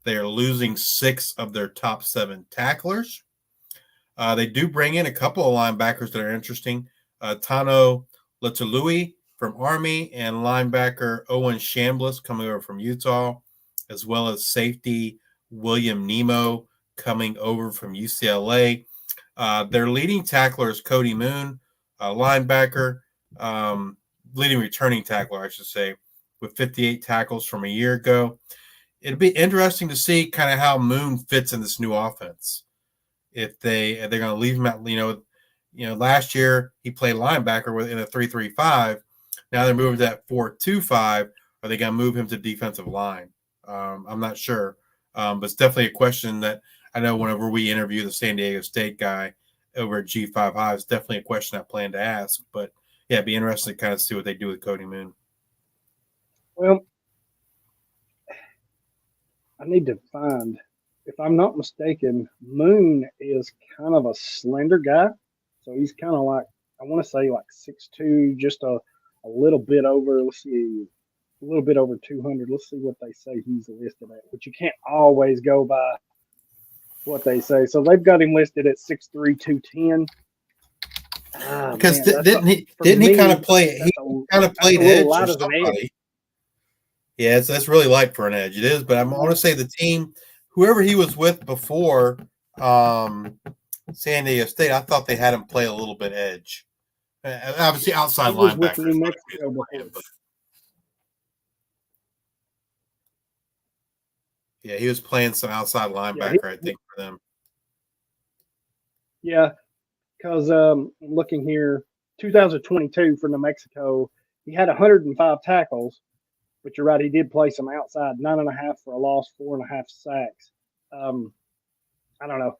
They are losing 6 of their top 7 tacklers. They do bring in a couple of linebackers that are interesting. Tano Letului from Army and linebacker Owen Shambliss coming over from Utah, as well as safety William Nemo coming over from UCLA. Their leading tackler is Cody Moon, linebacker, leading returning tackler, I should say, with 58 tackles from a year ago. It'd be interesting to see kind of how Moon fits in this new offense. If they're going to leave him at, last year he played linebacker in a 3-3-5. Now they're moving to that 4-2-5. Are they going to move him to defensive line? I'm not sure. But it's definitely a question that I know whenever we interview the San Diego State guy over at G5 High, it's definitely a question I plan to ask. But, yeah, it'd be interesting to kind of see what they do with Cody Moon. Well, I need to find, if I'm not mistaken, Moon is kind of a slender guy. So he's kind of like, I want to say like 6'2", just a little bit over, let's see, a little bit over 200. Let's see what they say he's listed at, but you can't always go by what they say. So they've got him listed at 6'3", 210. Because didn't he kind of play? He kind of played edge or somebody. Yeah, that's really light for an edge. It is, but I want to say the team, whoever he was with before San Diego State, I thought they had him play a little bit edge. Obviously, outside linebacker. Yeah, he was playing some outside linebacker, I think, for them. Yeah, because looking here, 2022 for New Mexico, he had 105 tackles, but you're right, he did play some outside, 9.5 for a loss, 4.5 sacks. I don't know.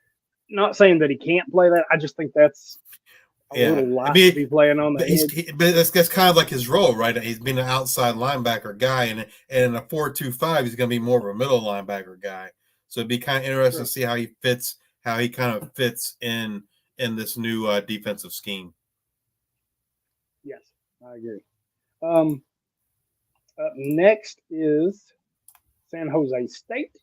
Not saying that he can't play that. I just think that's a little light to be playing on the edge. But that's kind of like his role, right? He's been an outside linebacker guy, and in a 4-2-5, he's going to be more of a middle linebacker guy. So it'd be kind of interesting to see how he kind of fits in this new defensive scheme. Yes, I agree. Up next is San Jose State.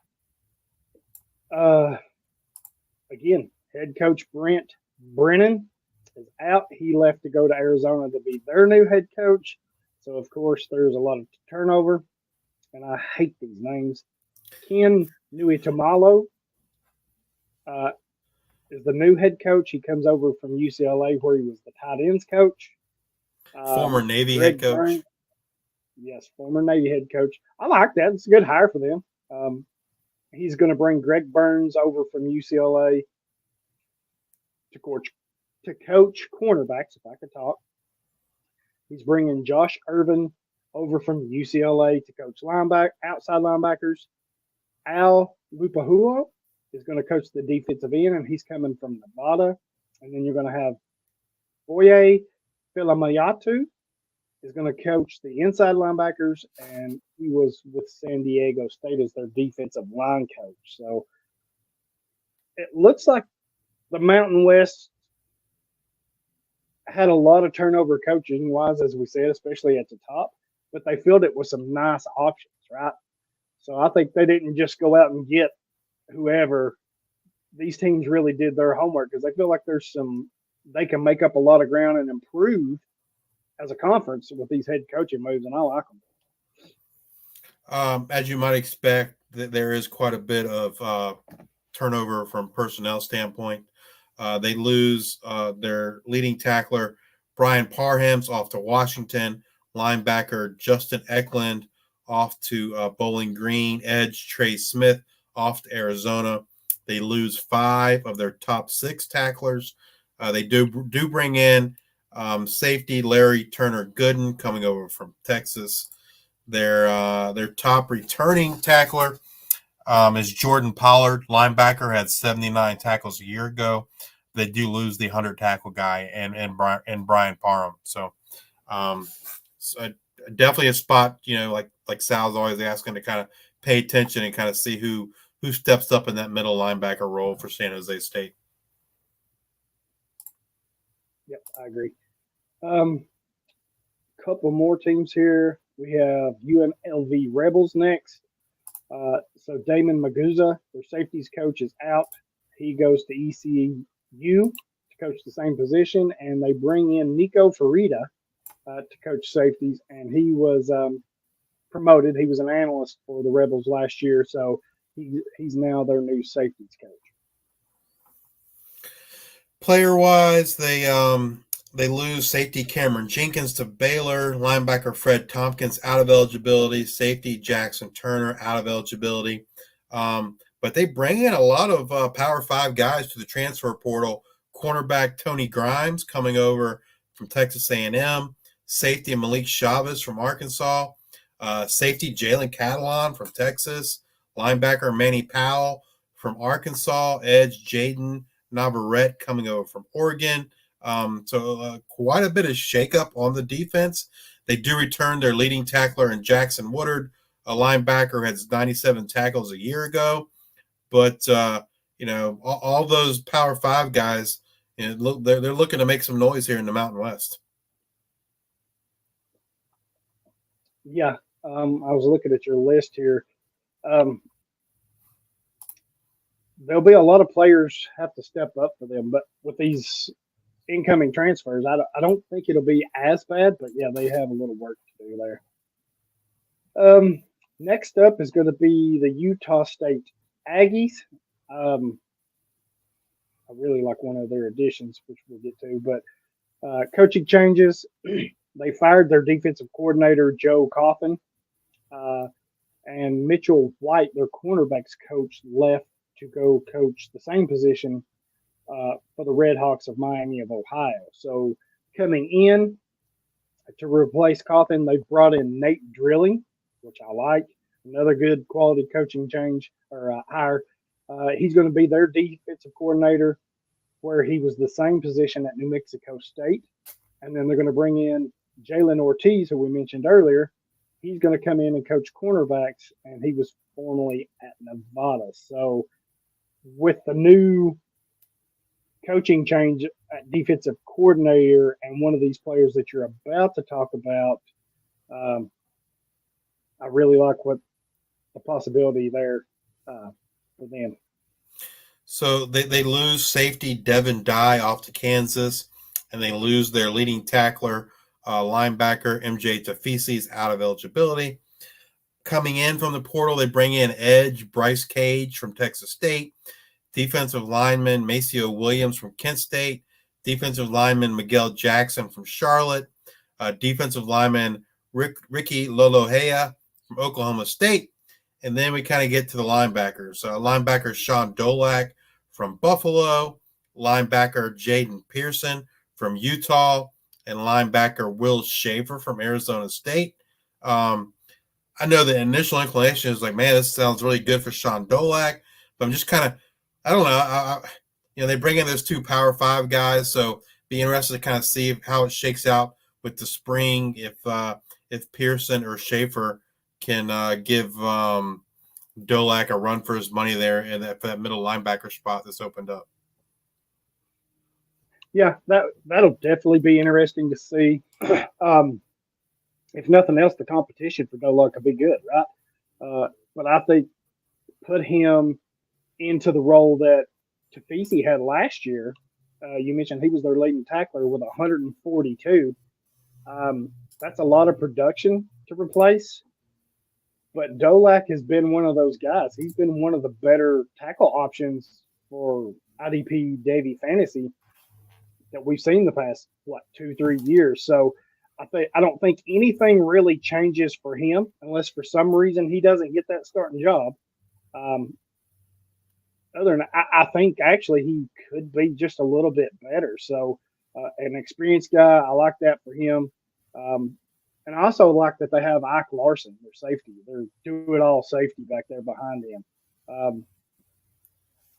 Again, head coach Brent Brennan is out. He left to go to Arizona to be their new head coach. So, of course, there's a lot of turnover. And I hate these names. Ken Nuitamalo is the new head coach. He comes over from UCLA where he was the tight ends coach. Former Navy head coach. Burns, yes, former Navy head coach. I like that. It's a good hire for them. He's going to bring Greg Burns over from UCLA to coach cornerbacks, if I could talk. He's bringing Josh Irvin over from UCLA to coach outside linebackers. Al Lupahulo is going to coach the defensive end, and he's coming from Nevada. And then you're going to have Boye Philamayatu is going to coach the inside linebackers, and he was with San Diego State as their defensive line coach. So it looks like the Mountain West had a lot of turnover coaching-wise, as we said, especially at the top, but they filled it with some nice options, right? So I think they didn't just go out and get whoever. These teams really did their homework because they feel like they can make up a lot of ground and improve as a conference with these head coaching moves, and I like them. As you might expect, there is quite a bit of turnover from personnel standpoint. They lose their leading tackler, Brian Parham's, off to Washington. linebacker Justin Eklund off to Bowling Green, edge Trey Smith off to Arizona. They lose 5 of their top 6 tacklers. They do bring in safety Larry Turner Gooden coming over from Texas. Their top returning tackler is Jordan Pollard, linebacker, had 79 tackles a year ago. They do lose the 100 tackle guy and Brian Parham. So, so definitely a spot, like Sal's always asking to kind of pay attention and kind of see who steps up in that middle linebacker role for San Jose State. Yep, I agree. Couple more teams here. We have UNLV Rebels next. So Damon Maguza, their safeties coach, is out. He goes to ECU to coach the same position, and they bring in Nico Farida to coach safeties, and he was promoted. He was an analyst for the Rebels last year, so he's now their new safeties coach. Player-wise, they lose safety Cameron Jenkins to Baylor, linebacker Fred Tompkins out of eligibility, safety Jackson Turner out of eligibility. But they bring in a lot of Power 5 guys to the transfer portal. Cornerback Tony Grimes coming over from Texas A&M, safety Malik Chavez from Arkansas, safety Jalen Catalon from Texas, linebacker Manny Powell from Arkansas, edge Jaden Navarrete coming over from Oregon. So quite a bit of shakeup on the defense. They do return their leading tackler in Jackson Woodard, a linebacker who had 97 tackles a year ago. But, all those Power 5 guys, they're looking to make some noise here in the Mountain West. Yeah, I was looking at your list here. There'll be a lot of players have to step up for them, but with these incoming transfers, I don't think it'll be as bad, but yeah, they have a little work to do there. Next up is going to be the Utah State Aggies. I really like one of their additions, which we'll get to, but coaching changes. They fired their defensive coordinator, Joe Coffin, and Mitchell White, their cornerbacks coach, left to go coach the same position for the Red Hawks of Miami of Ohio. So coming in to replace Coffin, they brought in Nate Drilling, which I like. Another good quality coaching change or hire. He's going to be their defensive coordinator, where he was the same position at New Mexico State. And then they're going to bring in Jalen Ortiz, who we mentioned earlier. He's going to come in and coach cornerbacks, and he was formerly at Nevada. So with the new coaching change at defensive coordinator and one of these players that you're about to talk about, I really like what the possibility there for them. So they lose safety Devin Dye off to Kansas, and they lose their leading tackler, linebacker MJ Tafisi's out of eligibility. Coming in from the portal, they bring in edge Bryce Cage from Texas State, defensive lineman Maceo Williams from Kent State, defensive lineman Miguel Jackson from Charlotte, defensive lineman Ricky Lolohea from Oklahoma State. And then we kind of get to the linebackers. Linebacker Sean Dolak from Buffalo, linebacker Jaden Pearson from Utah, and linebacker Will Schaefer from Arizona State. I know the initial inclination is like, man, this sounds really good for Sean Dolak, but I'm just kind of, I don't know. They bring in those 2 Power 5 guys, so be interested to kind of see how it shakes out with the spring if Pearson or Schaefer can give Dolak a run for his money there and for that middle linebacker spot that's opened up. Yeah, that'll definitely be interesting to see. If nothing else, the competition for Dolak could be good, right? But I think put him into the role that Tafisi had last year. You mentioned he was their leading tackler with 142. That's a lot of production to replace. But Dolak has been one of those guys. He's been one of the better tackle options for IDP Devy Fantasy that we've seen the past, 2-3 years. So I don't think anything really changes for him unless for some reason he doesn't get that starting job. Other than I think actually he could be just a little bit better. So an experienced guy, I like that for him. And I also like that they have Ike Larson, their safety. They're do-it-all safety back there behind him.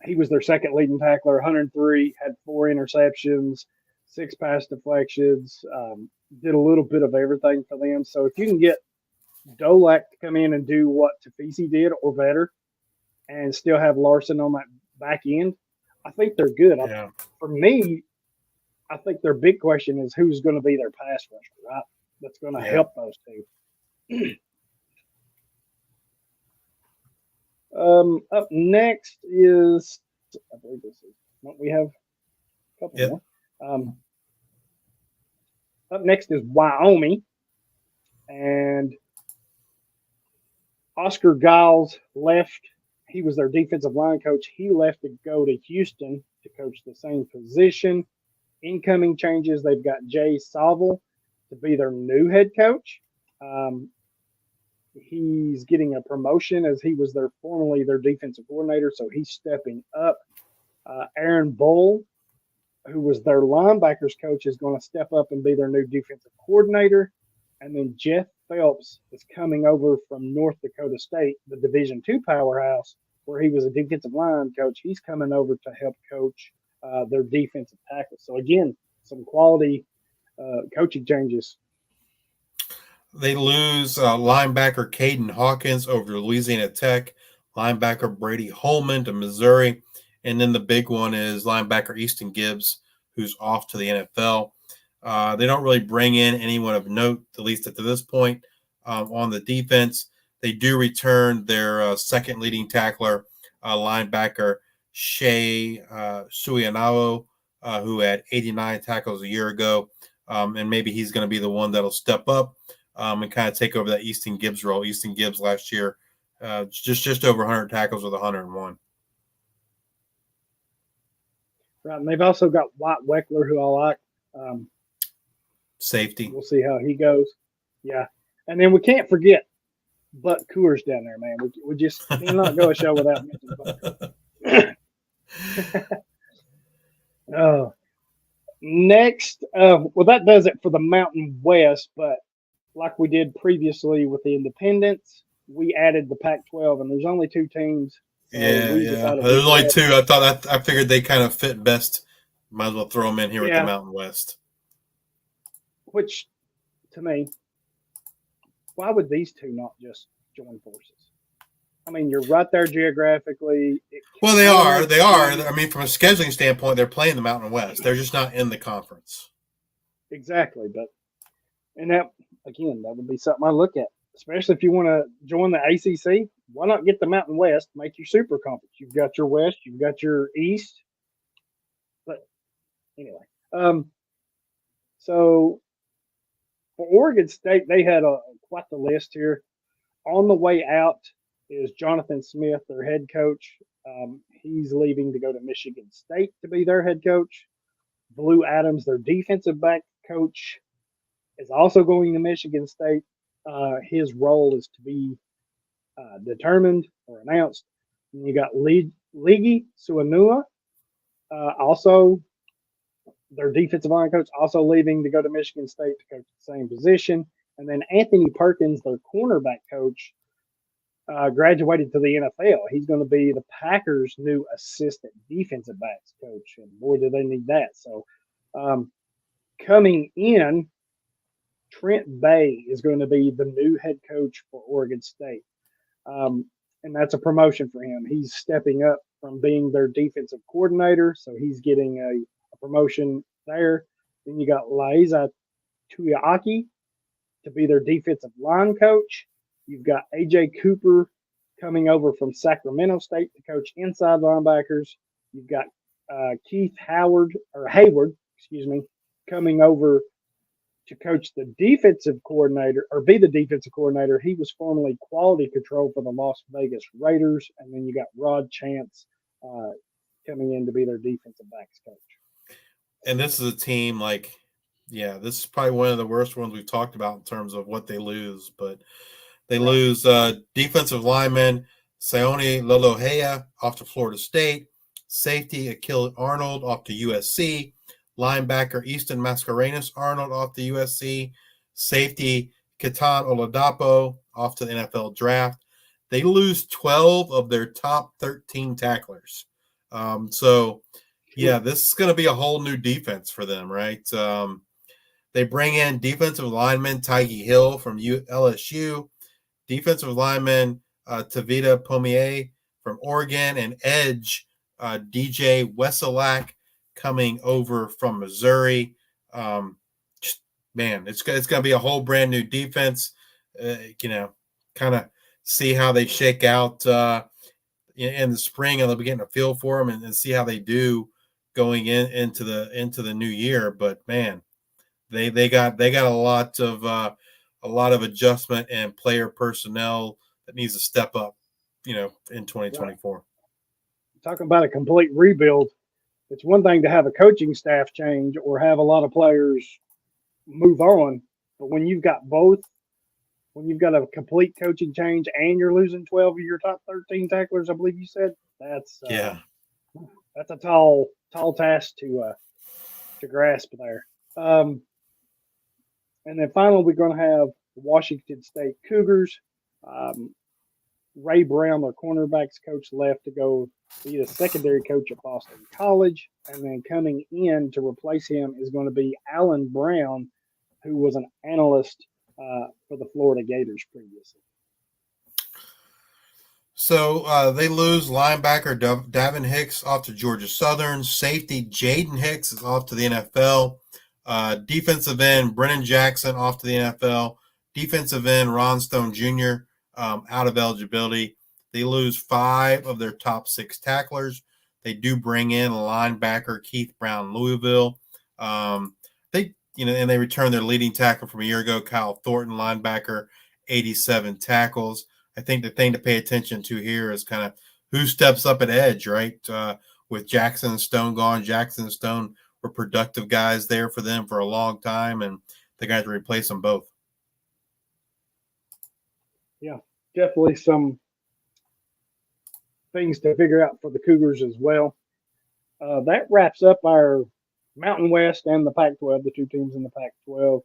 He was their second leading tackler, 103, had 4 interceptions, 6 pass deflections, did a little bit of everything for them. So if you can get Dolak to come in and do what Tafisi did or better and still have Larson on that back end, I think they're good. Yeah. For me, I think their big question is who's going to be their pass rusher, right? That's going to help those two. Up next is, I believe this is, don't we have a couple more? Up next is Wyoming, and Oscar Giles left. He was their defensive line coach. He left to go to Houston to coach the same position. Incoming changes, they've got Jay Saville to be their new head coach. He's getting a promotion as he was formerly their defensive coordinator, so he's stepping up. Aaron Bull, who was their linebackers coach, is going to step up and be their new defensive coordinator. And then Jeff Phelps is coming over from North Dakota State, the Division II powerhouse, where he was a defensive line coach. He's coming over to help coach their defensive tackles. So, again, some quality coaching changes. They lose linebacker Caden Hawkins over to Louisiana Tech, linebacker Brady Holman to Missouri, and then the big one is linebacker Easton Gibbs, who's off to the NFL. They don't really bring in anyone of note, at least at this point, on the defense. They do return their second leading tackler, linebacker Shea Suyanao, who had 89 tackles a year ago, and maybe he's going to be the one that'll step up and kind of take over that Easton Gibbs role. Easton Gibbs last year, just over 100 tackles with 101. Right, and they've also got White Weckler, who I like. Safety. We'll see how he goes. Yeah, and then we can't forget Buck Coors down there, man. We just cannot go a show without mentioning Buck. Next, well, that does it for the Mountain West, but like we did previously with the Independents, we added the Pac-12, and there's only 2 teams. So yeah. There's only 2. I figured they kind of fit best. Might as well throw them in here with the Mountain West. Which, to me, why would these 2 not just join forces? I mean, you're right there geographically. Well, they are. They are. I mean, from a scheduling standpoint, they're playing the Mountain West. They're just not in the conference. Exactly, and that again, that would be something I look at, especially if you want to join the ACC. Why not get the Mountain West, make your super conference? You've got your West, you've got your East. But anyway, so for Oregon State, they had quite the list here. On the way out is Jonathan Smith, their head coach. He's leaving to go to Michigan State to be their head coach. Blue Adams, their defensive back coach, is also going to Michigan State. His role is to be determined or announced. And you got Ligi Suanua, also their defensive line coach, also leaving to go to Michigan State to coach the same position. And then Anthony Perkins, their cornerback coach, graduated to the NFL. He's going to be the Packers' new assistant defensive backs coach. And boy, do they need that. So coming in, Trent Bay is going to be the new head coach for Oregon State. And that's a promotion for him. He's stepping up from being their defensive coordinator, so he's getting a promotion there. Then you got Laiza Tuiaki to be their defensive line coach. You've got A.J. Cooper coming over from Sacramento State to coach inside linebackers. You've got Keith Hayward, coming over to coach the defensive coordinator or be the defensive coordinator. He was formerly quality control for the Las Vegas Raiders. And then you got Rod Chance coming in to be their defensive backs coach. And this is a team like Yeah, this is probably one of the worst ones we've talked about in terms of what they lose. But they Right. lose defensive lineman Sione Lolohea off to Florida State, safety Akil Arnold off to USC, linebacker Easton Mascarenas Arnold off to USC, safety Ketan Oladapo off to the NFL draft. They lose 12 of their top 13 tacklers. So, yeah, this is going to be a whole new defense for them, right? They bring in defensive lineman Tyge Hill from LSU, defensive lineman Tavita Pomier from Oregon, and edge DJ Wesolak coming over from Missouri. Man, it's going to be a whole brand new defense. Kind of see how they shake out in the spring, and they'll be getting a feel for them and see how they do going into the new year. But man, they got a lot of adjustment and player personnel that needs to step up, in 2024. Right. Talking about a complete rebuild, it's one thing to have a coaching staff change or have a lot of players move on, but when you've got both, when you've got a complete coaching change and you're losing 12 of your top 13 tacklers, I believe you said, that's a tall task to grasp there. And then finally, we're going to have the Washington State Cougars. Ray Brown, their cornerbacks coach, left to go be the secondary coach at Boston College. And then coming in to replace him is going to be Alan Brown, who was an analyst for the Florida Gators previously. So they lose linebacker Davin Hicks off to Georgia Southern. Safety Jaden Hicks is off to the NFL. Defensive end Brennan Jackson off to the NFL. Defensive end Ron Stone Jr. Out of eligibility. They lose 5 of their top 6 tacklers. They do bring in a linebacker Keith Brown, Louisville. And they return their leading tackle from a year ago, Kyle Thornton, linebacker, 87 tackles. I think the thing to pay attention to here is kind of who steps up at edge, right? With Jackson and Stone gone, Jackson and Stone were productive guys there for them for a long time, and they're going to have to replace them both. Yeah, definitely some things to figure out for the Cougars as well. That wraps up our Mountain West and the Pac-12, the 2 teams in the Pac-12.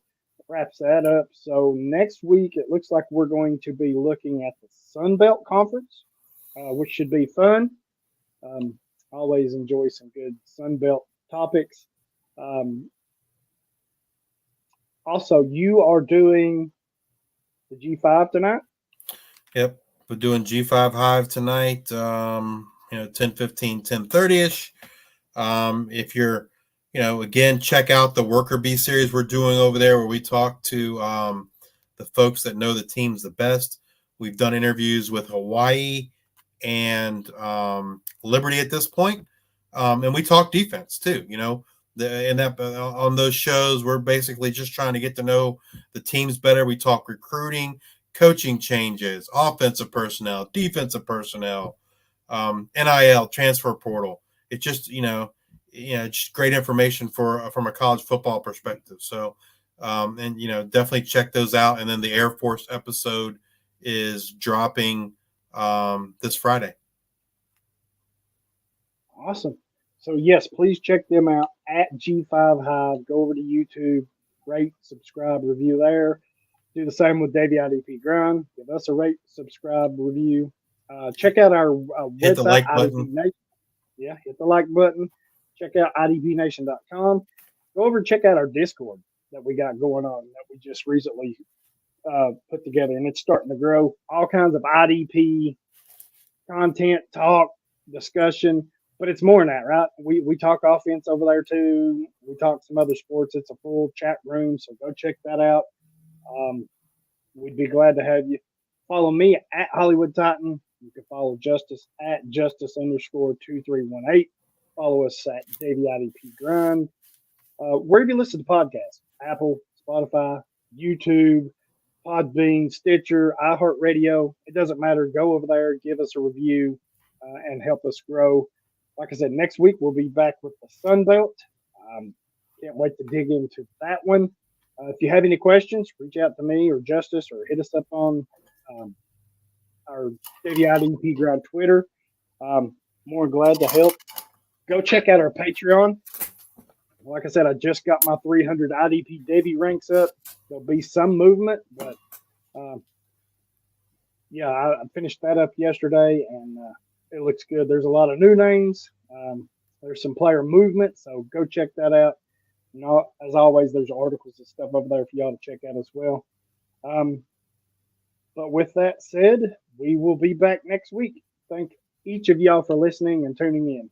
Wraps that up. So next week, it looks like we're going to be looking at the Sun Belt Conference, which should be fun. Always enjoy some good Sun Belt topics. Also, you are doing the G5 tonight? Yep. We're doing G5 Hive tonight, 10:15, 10:30-ish. If you're, again, check out the Worker Bee series we're doing over there where we talk to the folks that know the teams the best. We've done interviews with Hawaii and Liberty at this point. And we talk defense too, on those shows, we're basically just trying to get to know the teams better. We talk recruiting, coaching changes, offensive personnel, defensive personnel, NIL, transfer portal. It's just, just great information from a college football perspective. So, definitely check those out. And then the Air Force episode is dropping this Friday. Awesome. So, yes, please check them out at G5 Hive. Go over to YouTube, rate, subscribe, review there. Do the same with Devy IDP Grind. Give us a rate, subscribe, review. Check out our website. Hit the like button. Yeah, hit the like button. Check out idpnation.com. Go over and check out our Discord that we got going on that we just recently put together, and it's starting to grow. All kinds of IDP content, talk, discussion, but it's more than that, right? We talk offense over there too. We talk some other sports. It's a full chat room, so go check that out. We'd be glad to have you. Follow me at Hollywood Titan. You can follow Justice at Justice_2318. Follow us at Devy IDP Grind. Wherever you listen to podcasts, Apple, Spotify, YouTube, Podbean, Stitcher, iHeartRadio. It doesn't matter. Go over there, give us a review, and help us grow. Like I said, next week we'll be back with the Sun Belt. can't wait to dig into that one. If you have any questions, reach out to me or Justice or hit us up on our Devy IDP Ground Twitter. More glad to help. Go check out our Patreon. Like I said, I just got my 300 IDP Devy ranks up. There'll be some movement, but yeah, I finished that up yesterday, and it looks good. There's a lot of new names. There's some player movement, so go check that out. And as always, there's articles and stuff over there for y'all to check out as well. But with that said, we will be back next week. Thank each of y'all for listening and tuning in.